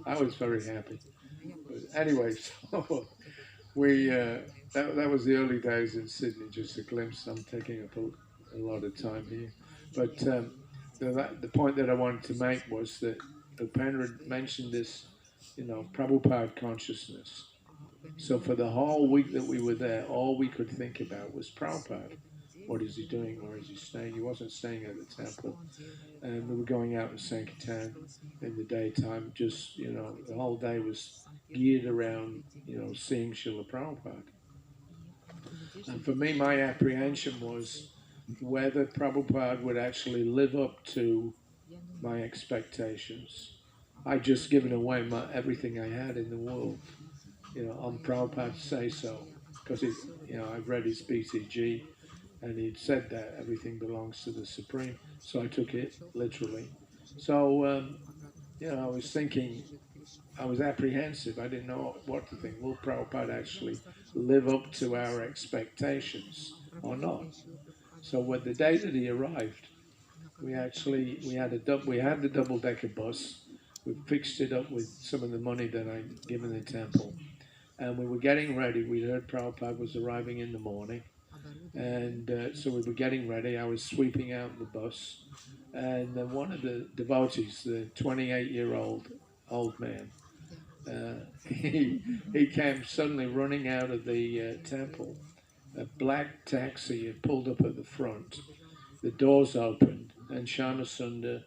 S5: I was very happy. But anyway, so that was the early days in Sydney, just a glimpse. I'm taking up a lot of time here. But the point that I wanted to make was that Upendra mentioned this, Prabhupada consciousness. So for the whole week that we were there, all we could think about was Prabhupada. What is he doing? Where is he staying? He wasn't staying at the temple. And we were going out in Sankirtan in the daytime. Just, the whole day was geared around, seeing Srila Prabhupada. And for me, my apprehension was whether Prabhupada would actually live up to my expectations. I'd just given away everything I had in the world, on Prabhupada's say-so, because I've read his BCG, and he'd said that everything belongs to the Supreme, so I took it literally. So, I was thinking, I was apprehensive. I didn't know what to think. Will Prabhupada actually live up to our expectations or not? So, when the day that he arrived, we had the double-decker bus. We fixed it up with some of the money that I'd given the temple, and we were getting ready. We heard Prabhupada was arriving in the morning, and so we were getting ready. I was sweeping out the bus, and one of the devotees, the 28-year-old old man, he came suddenly running out of the temple. A black taxi had pulled up at the front. The doors opened, and Shyamasundar,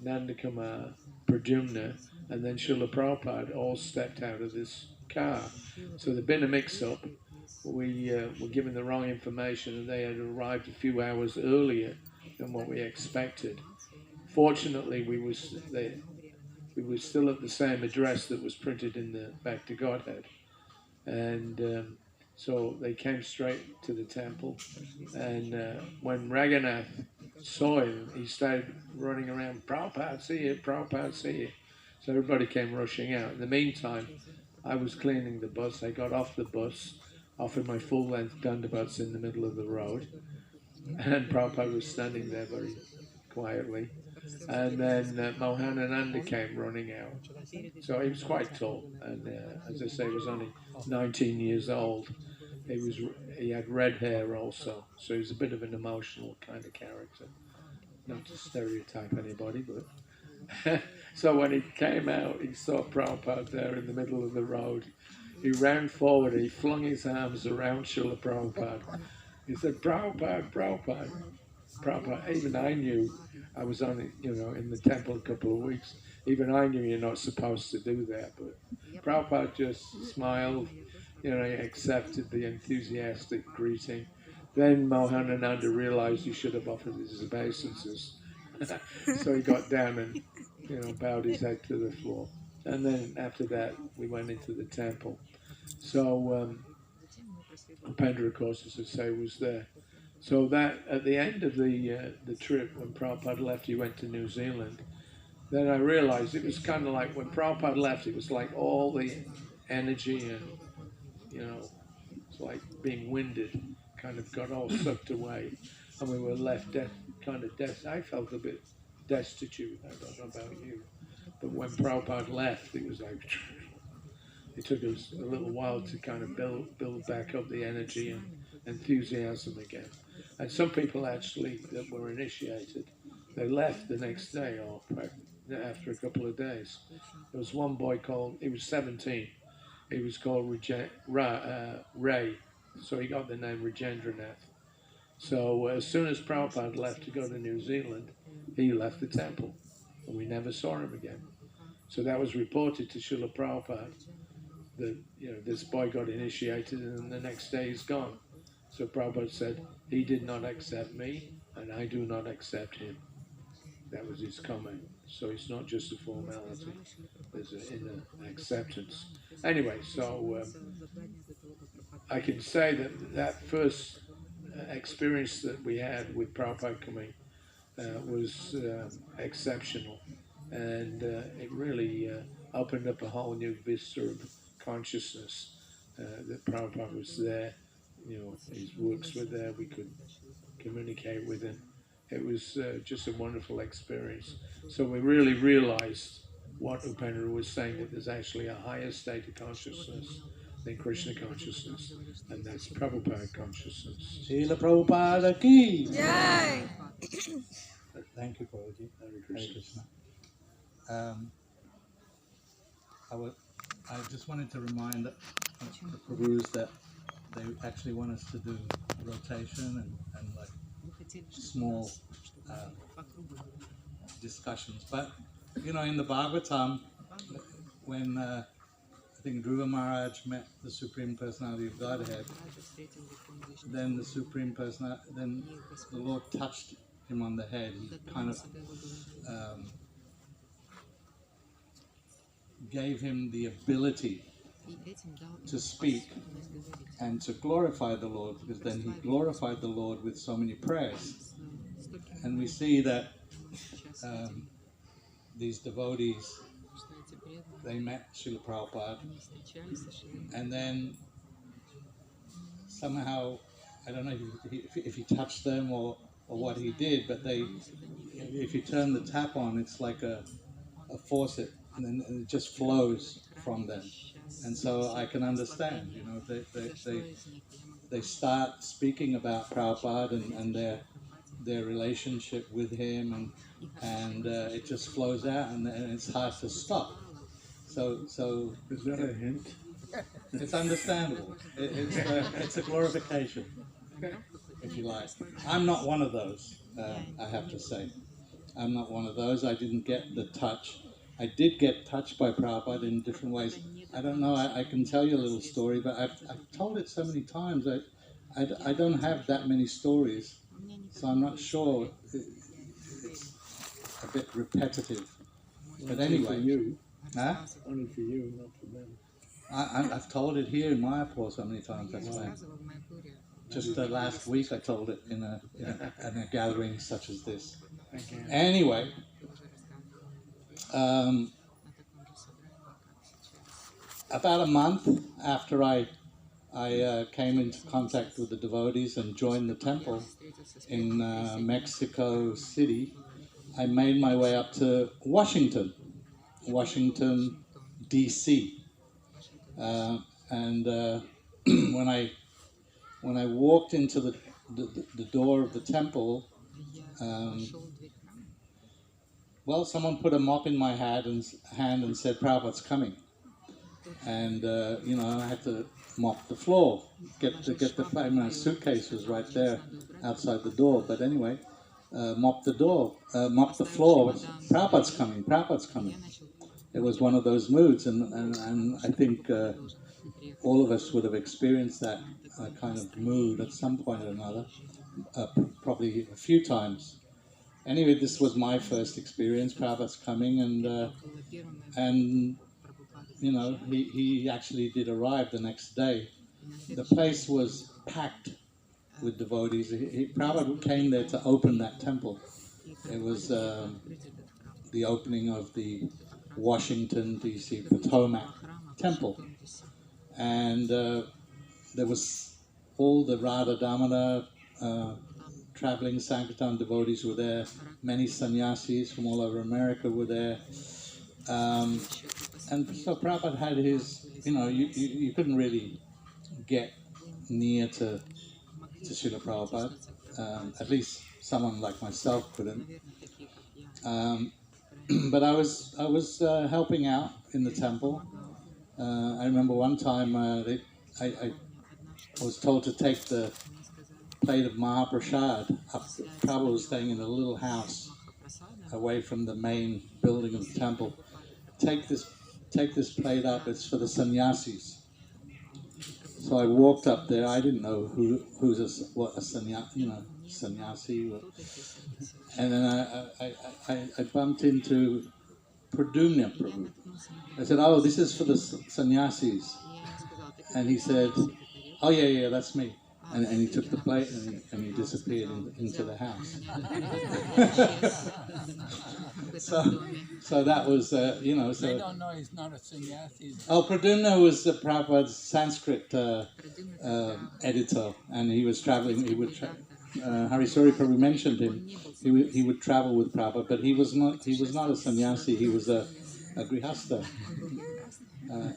S5: Nandakumar, Pradyumna, and then Srila Prabhupada all stepped out of this car. So there'd been a mix-up. We were given the wrong information, and they had arrived a few hours earlier than what we expected. Fortunately, we were still at the same address that was printed in the Back to Godhead. And so they came straight to the temple. And when Raghunath saw him, he started running around, Prabhupada's here, Prabhupada's here. So everybody came rushing out. In the meantime, I was cleaning the bus. I got off the bus, offered my full-length dandavats in the middle of the road. And Prabhupada was standing there very quietly. And then Mohanananda came running out. So he was quite tall, and as I say, he was only 19 years old. He had red hair also, so he was a bit of an emotional kind of character. Not to stereotype anybody, but so when he came out, he saw Prabhupada there in the middle of the road. He ran forward, he flung his arms around Srila Prabhupada. He said, Prabhupada, Prabhupada, Prabhupada. Even I knew, I was only, in the temple a couple of weeks. Even I knew you're not supposed to do that. But Prabhupada just smiled, he accepted the enthusiastic greeting. Then Mohanananda realized he should have offered his obeisances. So he got down and, bowed his head to the floor. And then after that, we went into the temple. So Upendra, of course, as I say, was there. So that at the end of the trip, when Prabhupada left, he went to New Zealand. Then I realized it was kind of like when Prabhupada left, it was like all the energy and, it's like being winded, kind of got all sucked away, and we were left kind of I felt a bit destitute. I don't know about you, but when Prabhupada left, it was like it took us a little while to kind of build back up the energy and enthusiasm again. And some people actually that were initiated, they left the next day or after a couple of days. There was one boy called, he was 17, he was called Ray, so he got the name Rajendranath. So as soon as Prabhupada left to go to New Zealand, he left the temple, and we never saw him again. So that was reported to Srila Prabhupada that this boy got initiated, and the next day he's gone. So Prabhupada said, he did not accept me, and I do not accept him. That was his comment. So it's not just a formality. There's an inner acceptance. Anyway, so I can say that first experience that we had with Prabhupada coming was exceptional. And it really opened up a whole new vista of consciousness that Prabhupada was there. His works were there. We could communicate with him. It was just a wonderful experience. So we really realized what Upendra was saying, that there's actually a higher state of consciousness than Krishna consciousness, and that's Prabhupada consciousness.
S7: Srila Prabhupada ki.
S8: Yay!
S7: Thank you, Prabhuji.
S5: Hare
S7: Hare
S5: Krishna.
S7: Krishna. I just wanted to remind the Prabhus that they actually want us to do rotation and like small discussions. But in the Bhagavatam, when I think Dhruva Maharaj met the Supreme Personality of Godhead, then then the Lord touched him on the head. He kind of gave him the ability to speak and to glorify the Lord, because then he glorified the Lord with so many prayers. And we see that these devotees, they met Srila Prabhupada, and then somehow, I don't know if he touched them or what he did, but if you turn the tap on, it's like a faucet, and then it just flows from them. And so I can understand, they start speaking about Prabhupada and their relationship with him, and it just flows out, and it's hard to stop. So
S5: Is that a hint?
S7: it's understandable. It's a glorification, if you like. I'm not one of those, I have to say. I'm not one of those. I didn't get the touch. I did get touched by Prabhupada in different ways. I don't know, I can tell you a little story, but I've told it so many times. I don't have that many stories, so I'm not sure. It's a bit repetitive. But anyway.
S5: For you.
S7: Huh?
S5: Only for you, not for them.
S7: I've told it here in Mayapur so many times, that's why. Just last week I told it in a gathering such as this. Anyway, about a month after I came into contact with the devotees and joined the temple in Mexico City, I made my way up to Washington, D.C. And when I walked into the door of the temple, someone put a mop in my hand and said, "Prabhupada's coming." And I had to mop the floor, get the my suitcase was right there outside the door. But anyway, mop the floor. Prabhupada's coming. It was one of those moods, and I think all of us would have experienced that kind of mood at some point or another, probably a few times. Anyway, this was my first experience. Prabhupada's coming, and he actually did arrive the next day. The place was packed with devotees. Prabhupada came there to open that temple. It was the opening of the Washington D.C. Potomac Temple, and there was all the Radha Damodar traveling Sankirtan devotees were there. Many sannyasis from all over America were there. And so Prabhupada had his, you couldn't really get near to Srila Prabhupada. At least someone like myself couldn't. But I was helping out in the temple. I remember one time I was told to take the plate of Mahaprasad up. Prabhupada was staying in a little house away from the main building of the temple. Take this plate up. It's for the sannyasis. So I walked up there. I didn't know what a sannyasi was. And then I bumped into Pradumna Prabhu. I said, "Oh, this is for the sannyasis." And he said, "Oh yeah, that's me." And he took the plate and he disappeared into the house. so that was, So
S2: They don't know he's not a sannyasi.
S7: Oh, Pradumna was Prabhupada's Sanskrit editor, and he was traveling. Harisori Prabhu mentioned him. He would travel with Prabhupada, but he was not a sannyasi. He was a grihastha.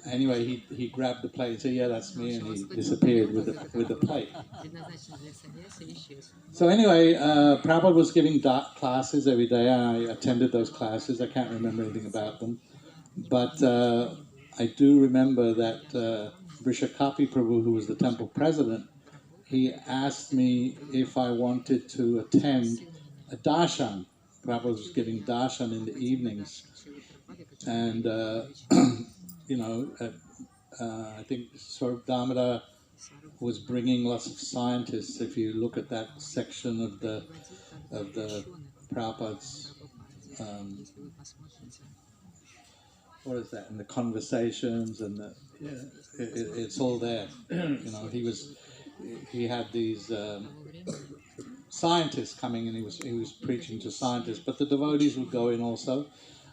S7: Anyway, he grabbed the plate and said, "Yeah, that's me," and he disappeared with the plate. So anyway, Prabhupada was giving classes every day, and I attended those classes. I can't remember anything about them, but I do remember that Vrishakapi Prabhu, who was the temple president, he asked me if I wanted to attend a darshan. Prabhupada was giving darshan in the evenings, and I think Swarup Damodar was bringing lots of scientists. If you look at that section of the Prabhupada's, what is that? And the conversations and it's all there. He had these scientists coming, and he was preaching to scientists, but the devotees would go in also,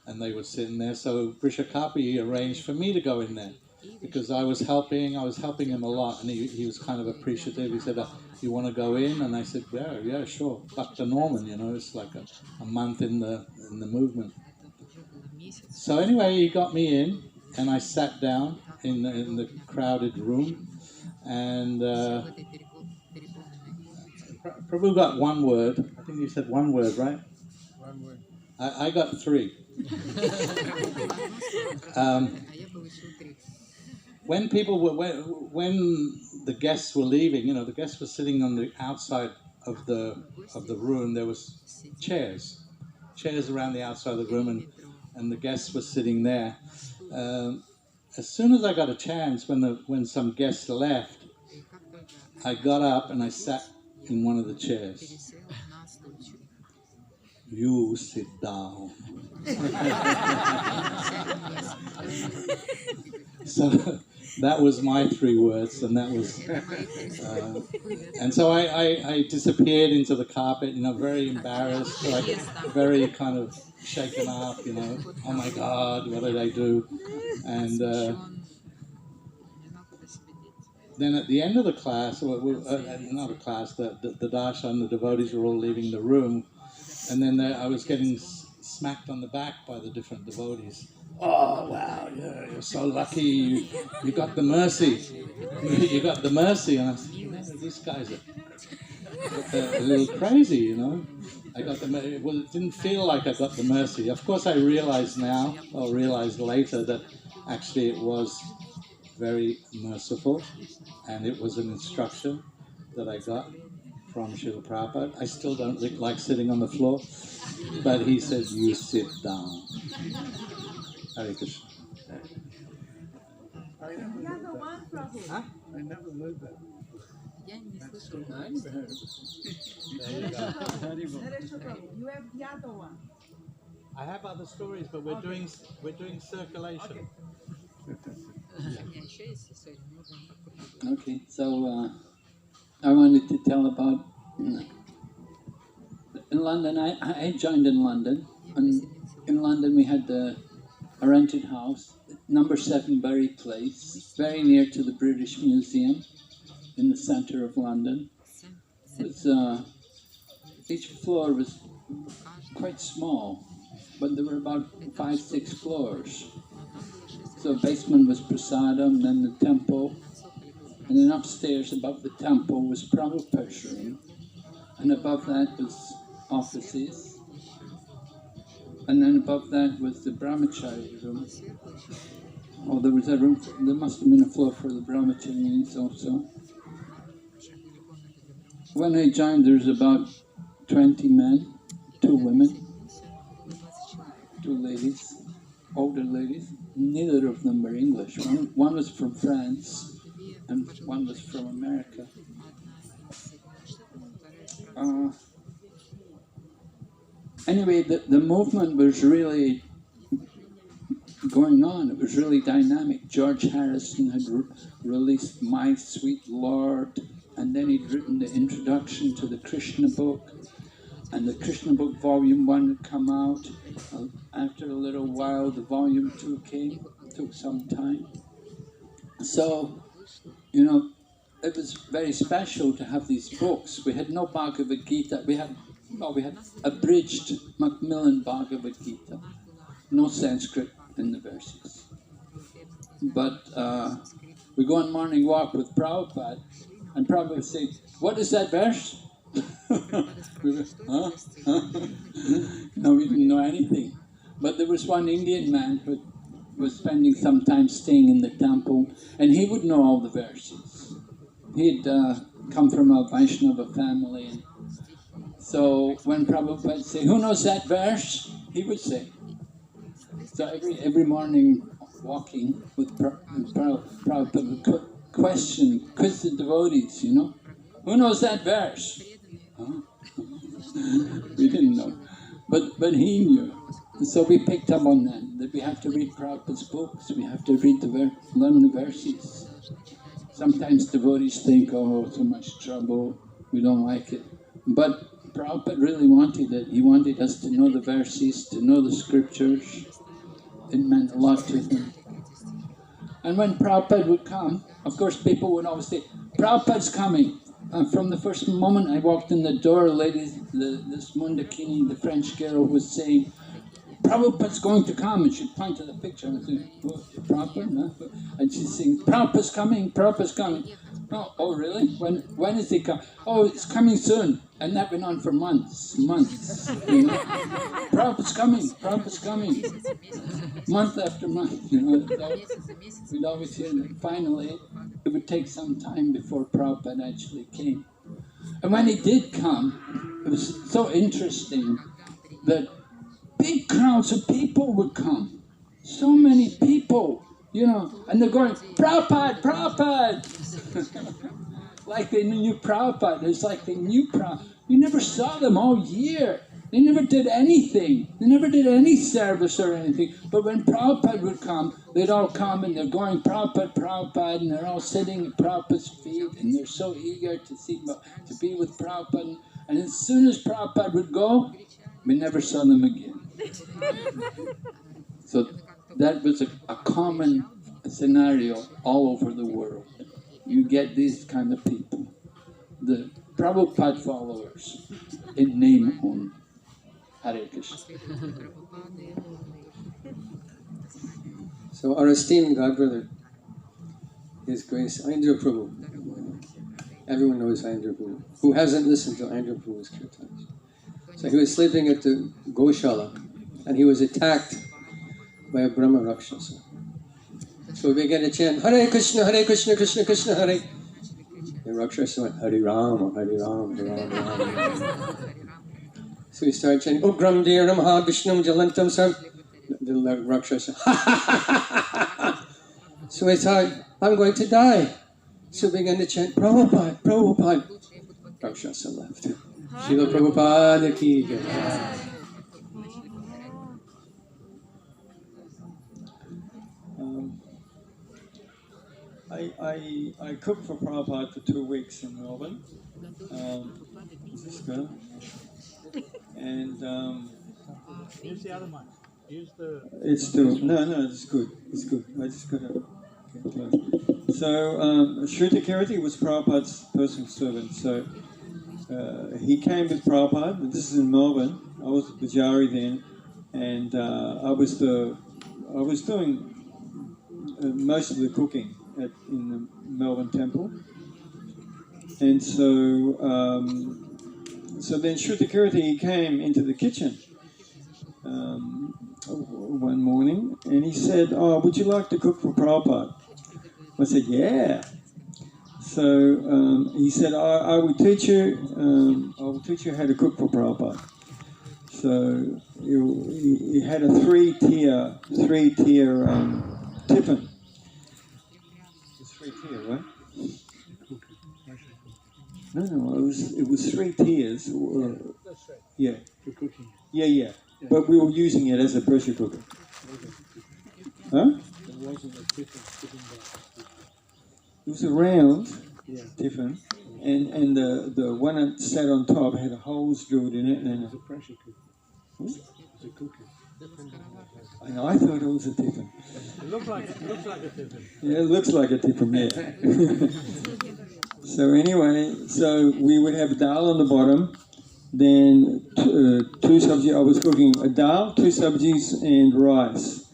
S7: and they would sit in there. So Vrishakapi arranged for me to go in there because I was helping him a lot, and he was kind of appreciative. He said, "You want to go in?" And I said, "Yeah, sure." Dr. Norman, it's like a month in the movement. So anyway, he got me in, and I sat down in the crowded room, and Prabhu got one word. I think he said one word, right?
S2: One word.
S7: I got three. When the guests were leaving, the guests were sitting on the outside of the room. There was chairs around the outside of the room, and the guests were sitting there. As soon as I got a chance, when some guests left, I got up and I sat in one of the chairs. You sit down. So that was my three words, and that was, and so I disappeared into the carpet, very embarrassed, like very kind of shaken up, oh my God, what did I do? And then at the end of the class, another class, the darshan, the devotees were all leaving the room, and then I was getting smacked on the back by the different devotees. "Oh, wow, yeah, you're so lucky, you got the mercy. You got the mercy." And I said, "These guys are a little crazy, I got it didn't feel like I got the mercy." Of course, I realized later that actually it was very merciful, and it was an instruction that I got from Srila Prabhupada. I still don't like sitting on the floor, but he said, "You sit down." Hare Krishna.
S5: I never heard that.
S2: I never heard of it.
S8: You have the other one.
S7: I have other stories, but we're doing circulation.
S2: Okay, so I wanted to tell about in London. I joined in London, and in London we had a rented house, number 7 Bury Place, very near to the British Museum, in the centre of London. It was, each floor was quite small, but there were about 5-6 floors. So basement was prasadam, then the temple, and then upstairs above the temple was Prabhupada's room, and above that was offices, and then above that was the brahmachari room. Oh, there was a room, there must have been a floor for the brahmacharis also. When I joined, there was about 20 men, 2 women, 2 ladies, older ladies. Neither of them were English. One was from France, and one was from America. Anyway, the movement was really going on. It was really dynamic. George Harrison had released My Sweet Lord, and then he'd written the introduction to the Krishna book, and the Krishna book volume 1 had come out. After a little while, the volume 2 came. It took some time. So, you know, it was very special to have these books. We had no Bhagavad Gita. We had abridged Macmillan Bhagavad Gita. No Sanskrit in the verses. But we go on morning walk with Prabhupada, and Prabhupada would say, "What is that verse?" We were, huh? No, we didn't know anything. But there was one Indian man who was spending some time staying in the temple, and he would know all the verses. He'd come from a Vaishnava family, and so when Prabhupada would say, "Who knows that verse?" he would say. So every morning walking with Prabhupada would quiz the devotees, you know, "Who knows that verse?" Huh? We didn't know, but he knew. So we picked up on that we have to read Prabhupada's books, we have to learn the verses. Sometimes devotees think, "Oh, so much trouble, we don't like it." But Prabhupada really wanted it. He wanted us to know the verses, to know the scriptures. It meant a lot to him. And when Prabhupada would come, of course people would always say, "Prabhupada's coming." And from the first moment I walked in the door, this Mundakini, the French girl, was saying, "Prabhupada's going to come," and she'd point to the picture and I'd say, "Prabhupada?" No? And she'd sing, "Prabhupada's coming, Prabhupada's coming." Oh really? When is he coming? "Oh, it's coming soon." And that went on for months. You know? "Prabhupada's coming, Prabhupada's coming." Month after month, you know. We'd always hear that. Finally, it would take some time before Prabhupada actually came. And when he did come, it was so interesting that big crowds of people would come. So many people, you know, and they're going, "Prabhupada, Prabhupada!" Like they knew Prabhupada. It's like they knew Prabhupada. You never saw them all year. They never did anything. They never did any service or anything. But when Prabhupada would come, they'd all come and they're going, "Prabhupada, Prabhupada," and they're all sitting at Prabhupada's feet and they're so eager to be with Prabhupada. And as soon as Prabhupada would go, we never saw them again. So that was a common scenario all over the world. You get these kind of people, the Prabhupada followers, in name only. Hare Krishna.
S3: So our esteemed godbrother, His Grace Indra Prabhu, everyone knows Indra Prabhu. Who hasn't listened to Indra Prabhu's kirtans? So he was sleeping at the Goshala, and he was attacked by a Brahma Rakshasa. So we began to chant, "Hare Krishna, Krishna Krishna, Hare." The Rakshasa went, "Hare Rama, Hare Rama, Hare Rama, Rama." So we started chanting, "Ugram Dhiram Ha Vishnum Jalantam Sam." The Rakshasa, So I thought, I'm going to die. So we began to chant, "Prabhupada, Prabhupada." Rakshasa left. Srila Prabhupada ki jai.
S4: I cooked for Prabhupada for 2 weeks in Melbourne. Is this good? And
S6: Use the other mic. Use the.
S4: it's still no, it's good. It's good. I just gotta get close. So Shruti Kirti was Prabhupada's personal servant. So he came with Prabhupada. This is in Melbourne. I was at Bajari then, and I was doing most of the cooking in the Melbourne temple. And so then Shruti Kirti came into the kitchen one morning, and he said, "Oh, would you like to cook for Prabhupada?" I said, "Yeah." So he said, "I will teach you. I will teach you how to cook for Prabhupada." So he had a three-tier tiffin. It's 3-tier, right? No. It was 3 tiers. Yeah.
S5: For cooking.
S4: Yeah. But we were using it as a pressure cooker. Huh?
S5: There wasn't a tiffin box.
S4: It was a round
S5: Yeah.
S4: tiffin, and the one that sat on top had holes drilled in it,
S5: It
S4: and
S5: was a pressure cooker.
S4: Hmm?
S5: It was a cooker.
S4: I thought it was a tiffin.
S6: It looks like a tiffin.
S4: Yeah, it looks like a tiffin, yeah. So anyway, so we would have dal on the bottom, then 2 sabji. I was cooking a dal, 2 sabjis, and rice.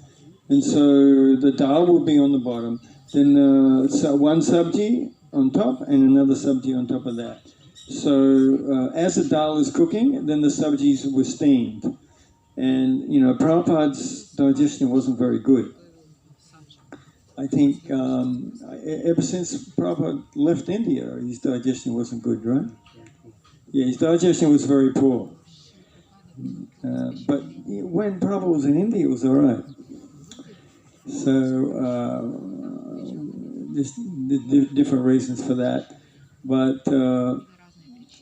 S4: And so the dal would be on the bottom, then so 1 sabji on top, and another sabji on top of that. So as the dal is cooking, then the sabjis were steamed. And, Prabhupada's digestion wasn't very good. I think ever since Prabhupada left India, his digestion wasn't good, right? Yeah, his digestion was very poor. But when Prabhupada was in India, it was all right. So there's different reasons for that. But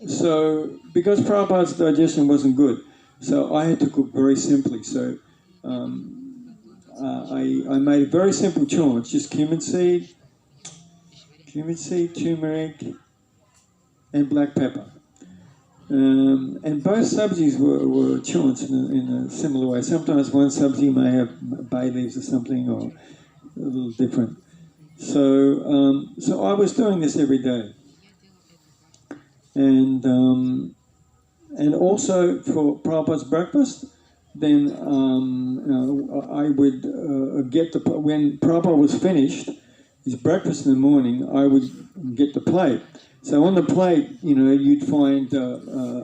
S4: so because Prabhupada's digestion wasn't good, so I had to cook very simply. So I made a very simple chaunch, just cumin seed, turmeric, and black pepper. And both sabjis were chaunched in a similar way. Sometimes one sabji may have bay leaves or something, or a little different. So I was doing this every day. And also for Prabhupada's breakfast, then I would when Prabhupada was finished, his breakfast in the morning, I would get the plate. So on the plate, you'd find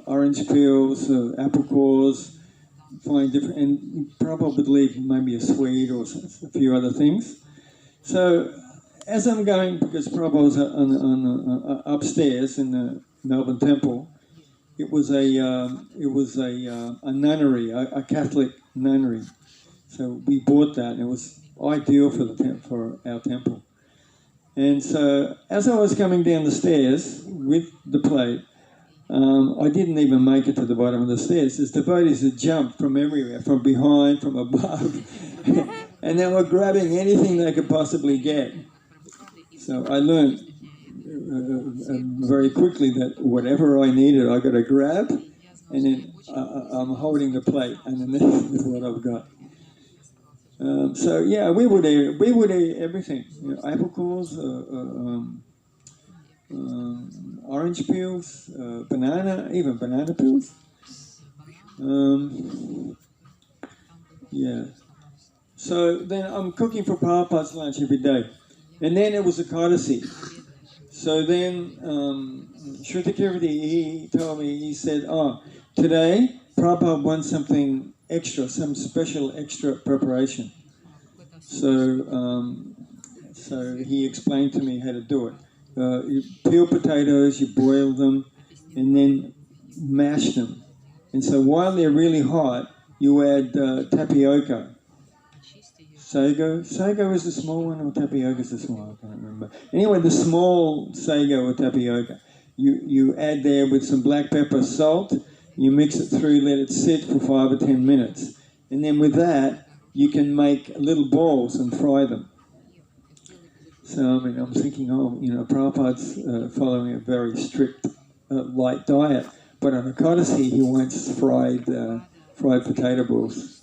S4: orange peels, apple cores, find different, and Prabhupada would leave maybe a sweet or a few other things. So as I'm going, because Prabhupada was on upstairs in the Melbourne Temple, it was a nunnery, a Catholic nunnery. So we bought that, and it was ideal for our temple. And so as I was coming down the stairs with the plate, I didn't even make it to the bottom of the stairs. There's devotees that jumped from everywhere, from behind, from above, and they were grabbing anything they could possibly get. So I learned very quickly that whatever I needed, I got to grab, and then I'm holding the plate underneath with what I've got. So yeah, we would eat everything. Apple cores, orange peels, even banana peels. Yeah. So then I'm cooking for Prabhupada's lunch every day, and then it was a Ekadasi. So then Shruti Kirti, he told me, he said, today Prabhupada wants something extra, some special extra preparation. So he explained to me how to do it. You peel potatoes, you boil them, and then mash them. And so while they're really hot, you add tapioca. Sago is the small one, or tapioca is the small one? I can't remember. Anyway, the small sago or tapioca, you add there with some black pepper, salt, you mix it through, let it sit for 5 or 10 minutes. And then with that, you can make little balls and fry them. So I mean, I'm thinking, oh, you know, Prabhupada's following a very strict light diet, but on Ekadasi he wants fried potato balls.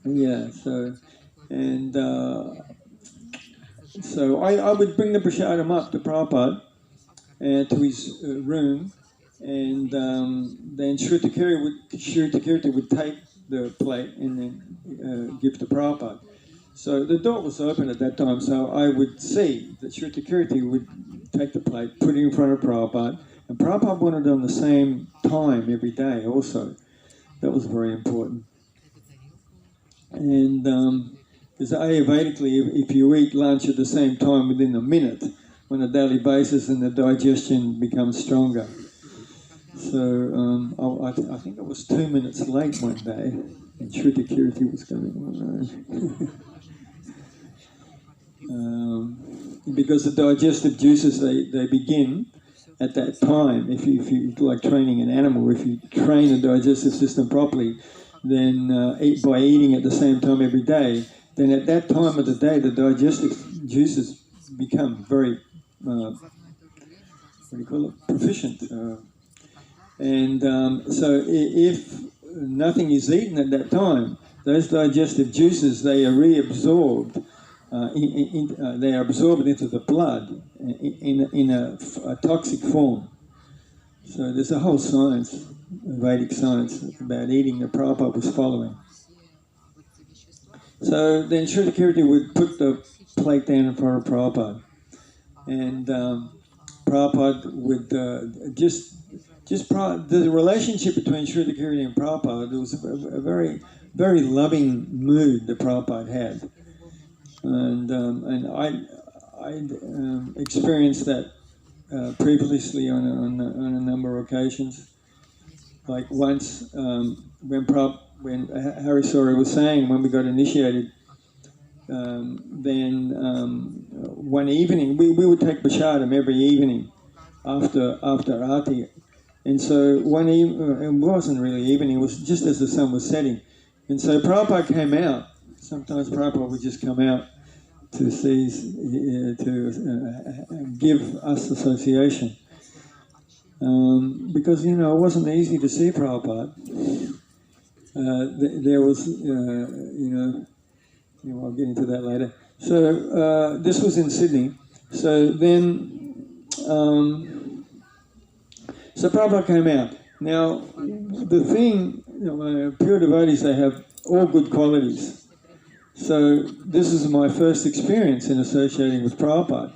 S4: Yeah, so and so I would bring the prasadam up to Prabhupada to his room, and then Shrutakirti would take the plate and then give to Prabhupada. So the door was open at that time, so I would see that Shrutakirti would take the plate, put it in front of Prabhupada, and Prabhupada wanted it on the same time every day also. That was very important. And because Ayurvedically, if you eat lunch at the same time within a minute, on a daily basis, and the digestion becomes stronger. So I think I was 2 minutes late one day, and Shrutakirti was going because the digestive juices, they begin at that time. If you like training an animal, if you train the digestive system properly, then by eating at the same time every day, then at that time of the day, the digestive juices become very, proficient. So if nothing is eaten at that time, those digestive juices, they are reabsorbed. They are absorbed into the blood in a toxic form. So there's a whole science, Vedic science, about eating that Prabhupada was following. So then Shrutakirti would put the plate down in front of Prabhupada, and Prabhupada would the relationship between Shrutakirti and Prabhupada, there was a very, very loving mood that Prabhupada had. And I experienced that previously on a number of occasions. Like once when Hari Sori was saying, when we got initiated, then one evening we would take prasadam every evening after Aarti. And so one evening, it wasn't really evening, it was just as the sun was setting. And so Prabhupada came out. Sometimes Prabhupada would just come out to give us association. Because, you know, it wasn't easy to see Prabhupada. There was, I'll get into that later. So this was in Sydney. So then, so Prabhupada came out. Now, the thing, pure devotees, they have all good qualities. So this is my first experience in associating with Prabhupada.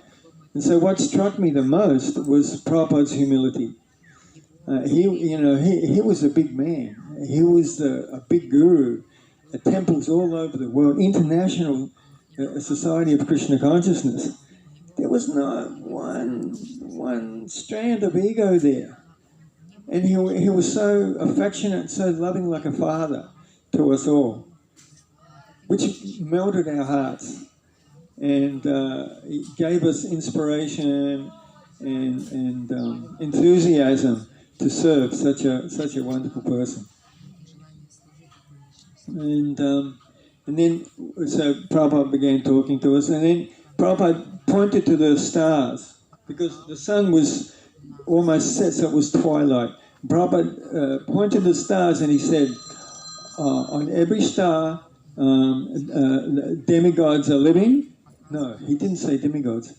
S4: And so what struck me the most was Prabhupada's humility. He was a big man. He was a big guru at temples all over the world, international society of Krishna consciousness. There was not one strand of ego there. And he was so affectionate, so loving, like a father to us all, which melted our hearts and gave us inspiration and enthusiasm to serve such a wonderful person. And then so Prabhupada began talking to us, and then Prabhupada pointed to the stars because the sun was almost set, so it was twilight. Prabhupada pointed to the stars and he said, on every star, demigods are living. No, he didn't say demigods.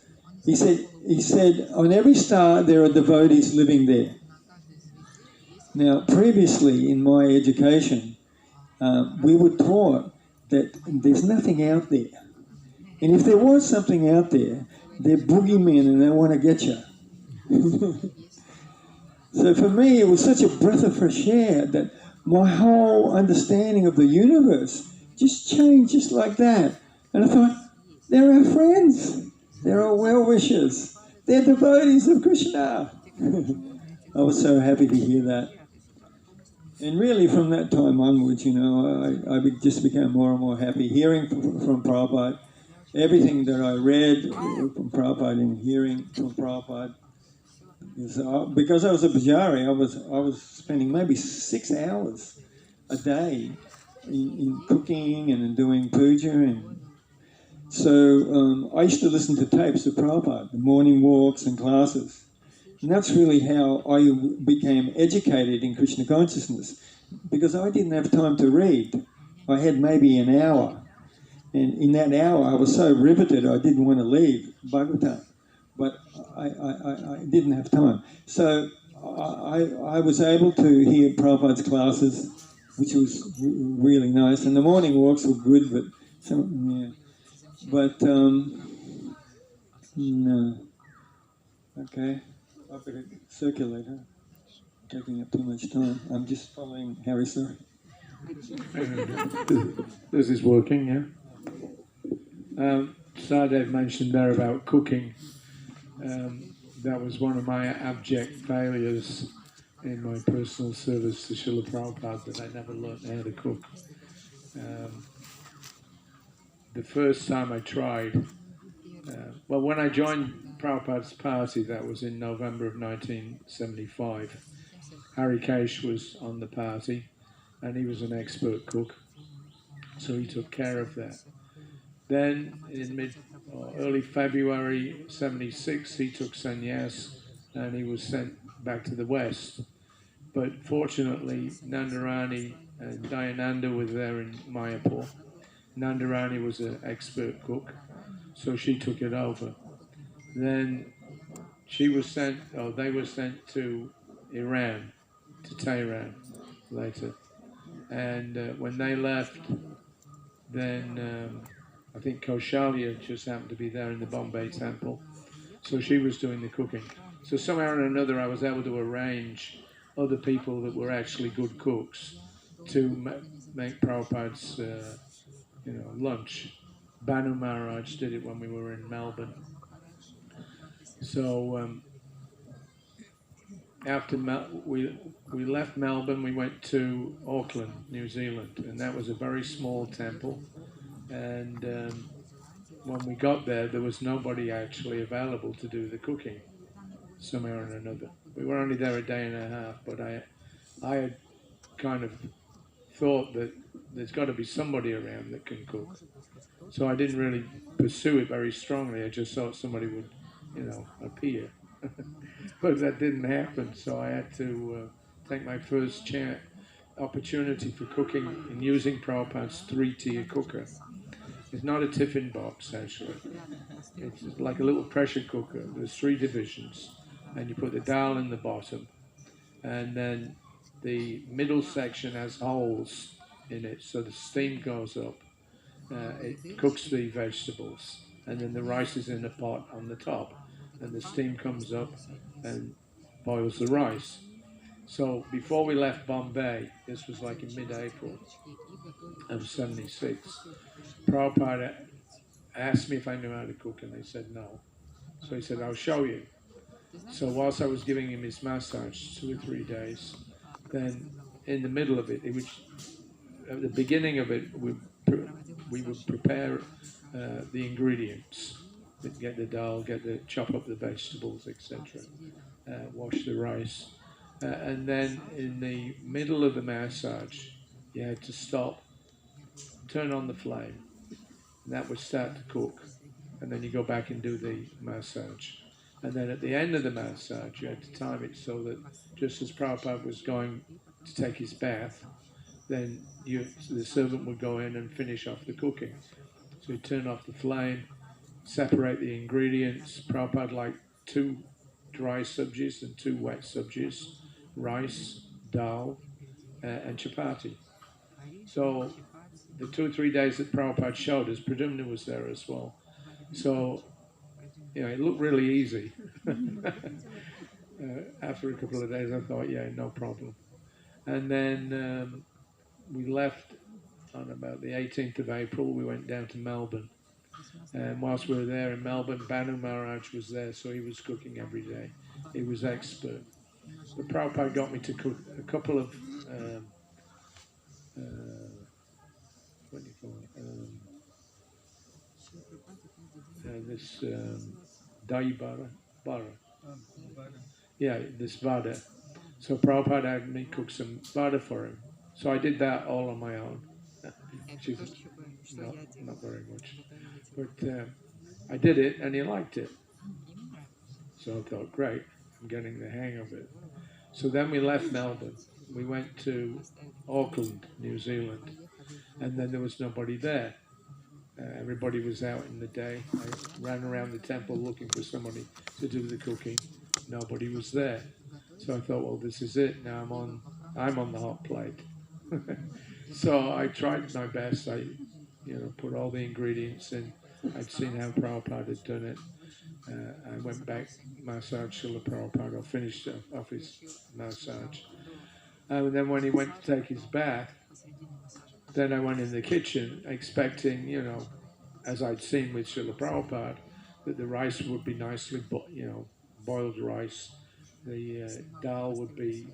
S4: He said on every star there are devotees living there. Now, previously in my education, we were taught that there's nothing out there. And if there was something out there, they're boogeymen and they want to get you. So for me, it was such a breath of fresh air that my whole understanding of the universe just changed just like that. And I thought, they're our friends. They're our well-wishers. They're devotees of Krishna. I was so happy to hear that. And really from that time onwards, I just became more and more happy hearing from Prabhupada. Everything that I read from Prabhupada and hearing from Prabhupada. Because I was a pujari, I was spending maybe 6 hours a day in cooking and in doing puja. So I used to listen to tapes of Prabhupada, the morning walks and classes. And that's really how I became educated in Krishna consciousness, because I didn't have time to read. I had maybe an hour. And in that hour, I was so riveted, I didn't want to leave Bhagavatam. But I didn't have time. So I was able to hear Prabhupada's classes, which was really nice. And the morning walks were good, but yeah. But no. Okay. I better circulate, huh? Taking up too much time. I'm just following Harry, sorry.
S5: This is working, yeah. Sadev mentioned there about cooking. That was one of my abject failures in my personal service to Srila Prabhupada, that I never learned how to cook. The first time I tried, well, when I joined Prabhupada's party, that was in November of 1975, Harikesh was on the party, and he was an expert cook, so he took care of that. Then in early February 76, he took sannyas and he was sent back to the West. But fortunately, Nandarani and Dayananda were there in Mayapur. Nandarani was an expert cook, so she took it over. Then she was sent, or they were sent to Iran, to Tehran later. And when they left, then I think Kaushalya just happened to be there in the Bombay temple. So she was doing the cooking. So somehow or another I was able to arrange other people that were actually good cooks to make Prabhupada's lunch. Banu Maharaj did it when we were in Melbourne. So after we left Melbourne, we went to Auckland, New Zealand, and that was a very small temple. And when we got there, there was nobody actually available to do the cooking, somehow or another. We were only there a day and a half, but I had kind of thought that there's got to be somebody around that can cook. So I didn't really pursue it very strongly. I just thought somebody would, appear. But that didn't happen, so I had to take my first opportunity for cooking and using Prabhupada's 3-tier cooker. It's not a tiffin box, actually. It's like a little pressure cooker. There's 3 divisions, and you put the dal in the bottom, and then the middle section has holes in it, so the steam goes up. It cooks the vegetables, and then the rice is in a pot on the top, and the steam comes up and boils the rice. So before we left Bombay, this was like in mid-April of 76, Prabhupada asked me if I knew how to cook, and I said no. So he said, I'll show you. So whilst I was giving him his massage 2 or 3 days, then in the middle of it, at the beginning of it, we would prepare the ingredients. We'd get the dal, chop up the vegetables, etc. Wash the rice. And then in the middle of the massage, you had to stop, turn on the flame, and that would start to cook. And then you go back and do the massage. And then at the end of the massage, you had to time it so that just as Prabhupada was going to take his bath, then the servant would go in and finish off the cooking. So you turn off the flame, separate the ingredients. Prabhupada liked 2 dry subjis and 2 wet subjis, rice, dal, and chapati. So the 2 or 3 days that Prabhupada showed us, Pradyumna was there as well. So, it looked really easy. After a couple of days, I thought, yeah, no problem. And then we left on about the 18th of April. We went down to Melbourne. And whilst we were there in Melbourne, Banu Maharaj was there, so he was cooking every day. He was expert. But Prabhupada got me to cook a couple of, what do you call it? This dahi bara. Yeah, this vada. So Prabhupada had me cook some vada for him. So I did that all on my own. not very much. But I did it, and he liked it. So I thought, great, I'm getting the hang of it. So then we left Melbourne. We went to Auckland, New Zealand, and then there was nobody there. Everybody was out in the day. I ran around the temple looking for somebody to do the cooking. Nobody was there. So I thought, well, this is it. Now I'm on the hot plate. So I tried my best. I, put all the ingredients in. I'd seen how Prabhupada had done it. I went back, massaged Srila Prabhupada, finished off his massage. And then when he went to take his bath, then I went in the kitchen expecting, as I'd seen with Srila Prabhupada, that the rice would be nicely, boiled rice. The dal would be,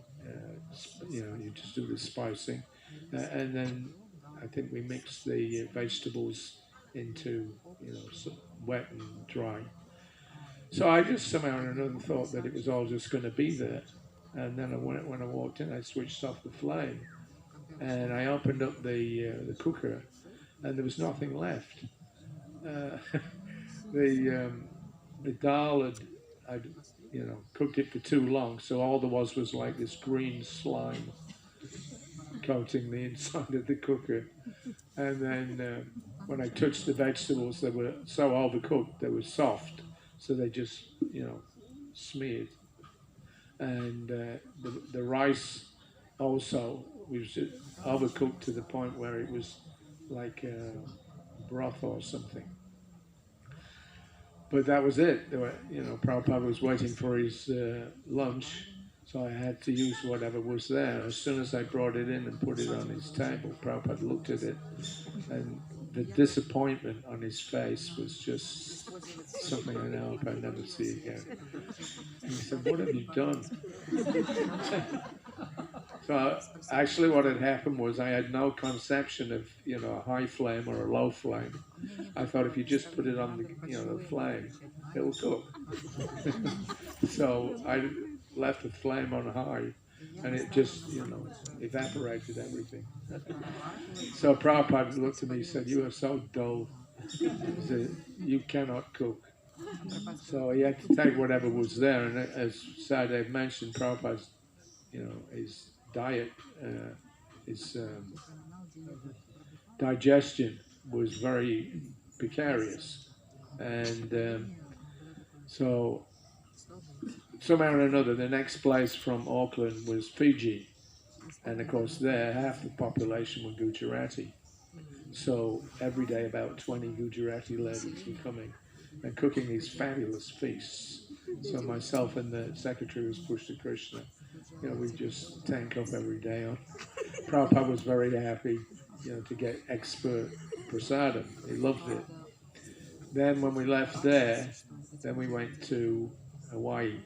S5: you just do the spicing. And then I think we mixed the vegetables into, wet and dry. So I just somehow or another thought that it was all just going to be there. And then when I walked in, I switched off the flame. And I opened up the cooker, and there was nothing left. The dal I'd cooked it for too long, so all there was like this green slime coating the inside of the cooker. And then when I touched the vegetables, they were so overcooked, they were soft, so they just smeared. And the rice also was overcooked to the point where it was like broth or something. But that was it. There were, Prabhupada was waiting for his lunch, so I had to use whatever was there. As soon as I brought it in and put it on his table, Prabhupada looked at it, and the disappointment on his face was just something I know I'll never see again. And he said, "What have you done?" So actually what had happened was I had no conception of, a high flame or a low flame. I thought if you just put it on the flame, it'll cook. So I left the flame on high, and it just, evaporated everything. So Prabhupada looked at me and said, "You are so dull. He said, you cannot cook." So he had to take whatever was there, and as Sadev mentioned, Prabhupada's, his diet, his digestion was very precarious, and so somehow or another, the next place from Auckland was Fiji, and of course there half the population were Gujarati. So every day about 20 Gujarati ladies were coming and cooking these fabulous feasts. So myself and the secretary was Pushta Krishna. We just tank up every day. Prabhupada was very happy, to get expert prasadam. He loved it. Then when we left there, then we went to Hawaii.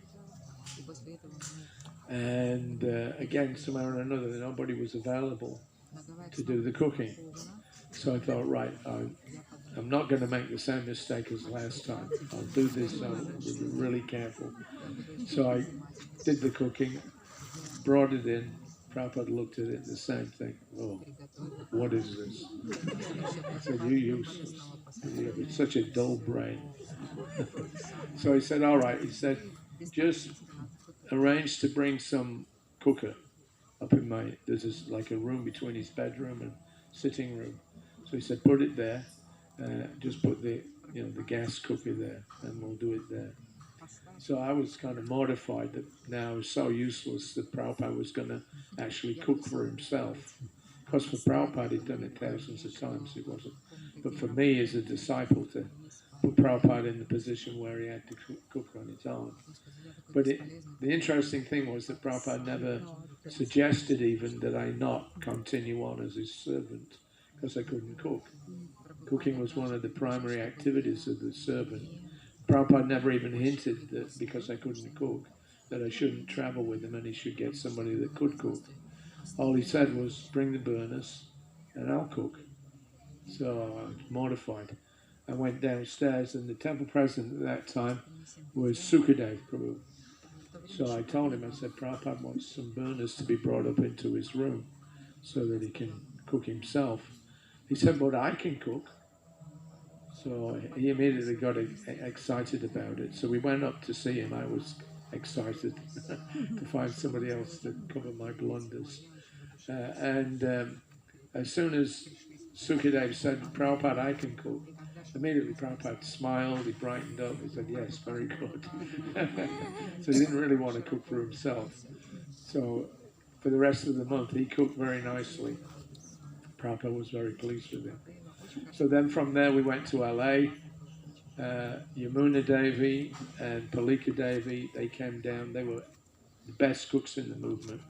S5: And again, somehow or another, nobody was available to do the cooking. So I thought, right, I'm not going to make the same mistake as last time. I'll do this, I'll be really careful. So I did the cooking, brought it in. Prabhupada looked at it, the same thing. "Oh, what is this?" I said, "You useless. You have such a dull brain." So he said, "All right." He said, "Just arrange to bring some cooker up in there's like a room between his bedroom and sitting room." So he said, "Put it there. Just put the gas cooker there, and we'll do it there." So I was kind of mortified that now it was so useless that Prabhupada was going to actually cook for himself. Because for Prabhupada, he'd done it thousands of times, it wasn't. But for me as a disciple, to put Prabhupada in the position where he had to cook on his own. But the interesting thing was that Prabhupada never suggested even that I not continue on as his servant, because I couldn't cook. Cooking was one of the primary activities of the servant. Prabhupada never even hinted that because I couldn't cook, that I shouldn't travel with him and he should get somebody that could cook. All he said was, "Bring the burners and I'll cook." So I was mortified. I went downstairs, and the temple president at that time was Sukadev Prabhu. So I told him, I said, "Prabhupada wants some burners to be brought up into his room so that he can cook himself." he said, but I can cook. So he immediately got excited about it. So we went up to see him. I was excited to find somebody else to cover my blunders. As soon as Sukadev said, Prabhupada, I can cook, immediately Prabhupada smiled, he brightened up, he said, yes, very good. So he didn't really want to cook for himself. So for the rest of the month, he cooked very nicely. Prabhupada was very pleased with him. So then from there we went to LA. Yamuna Devi and Palika Devi, they came down. They were the best cooks in the movement.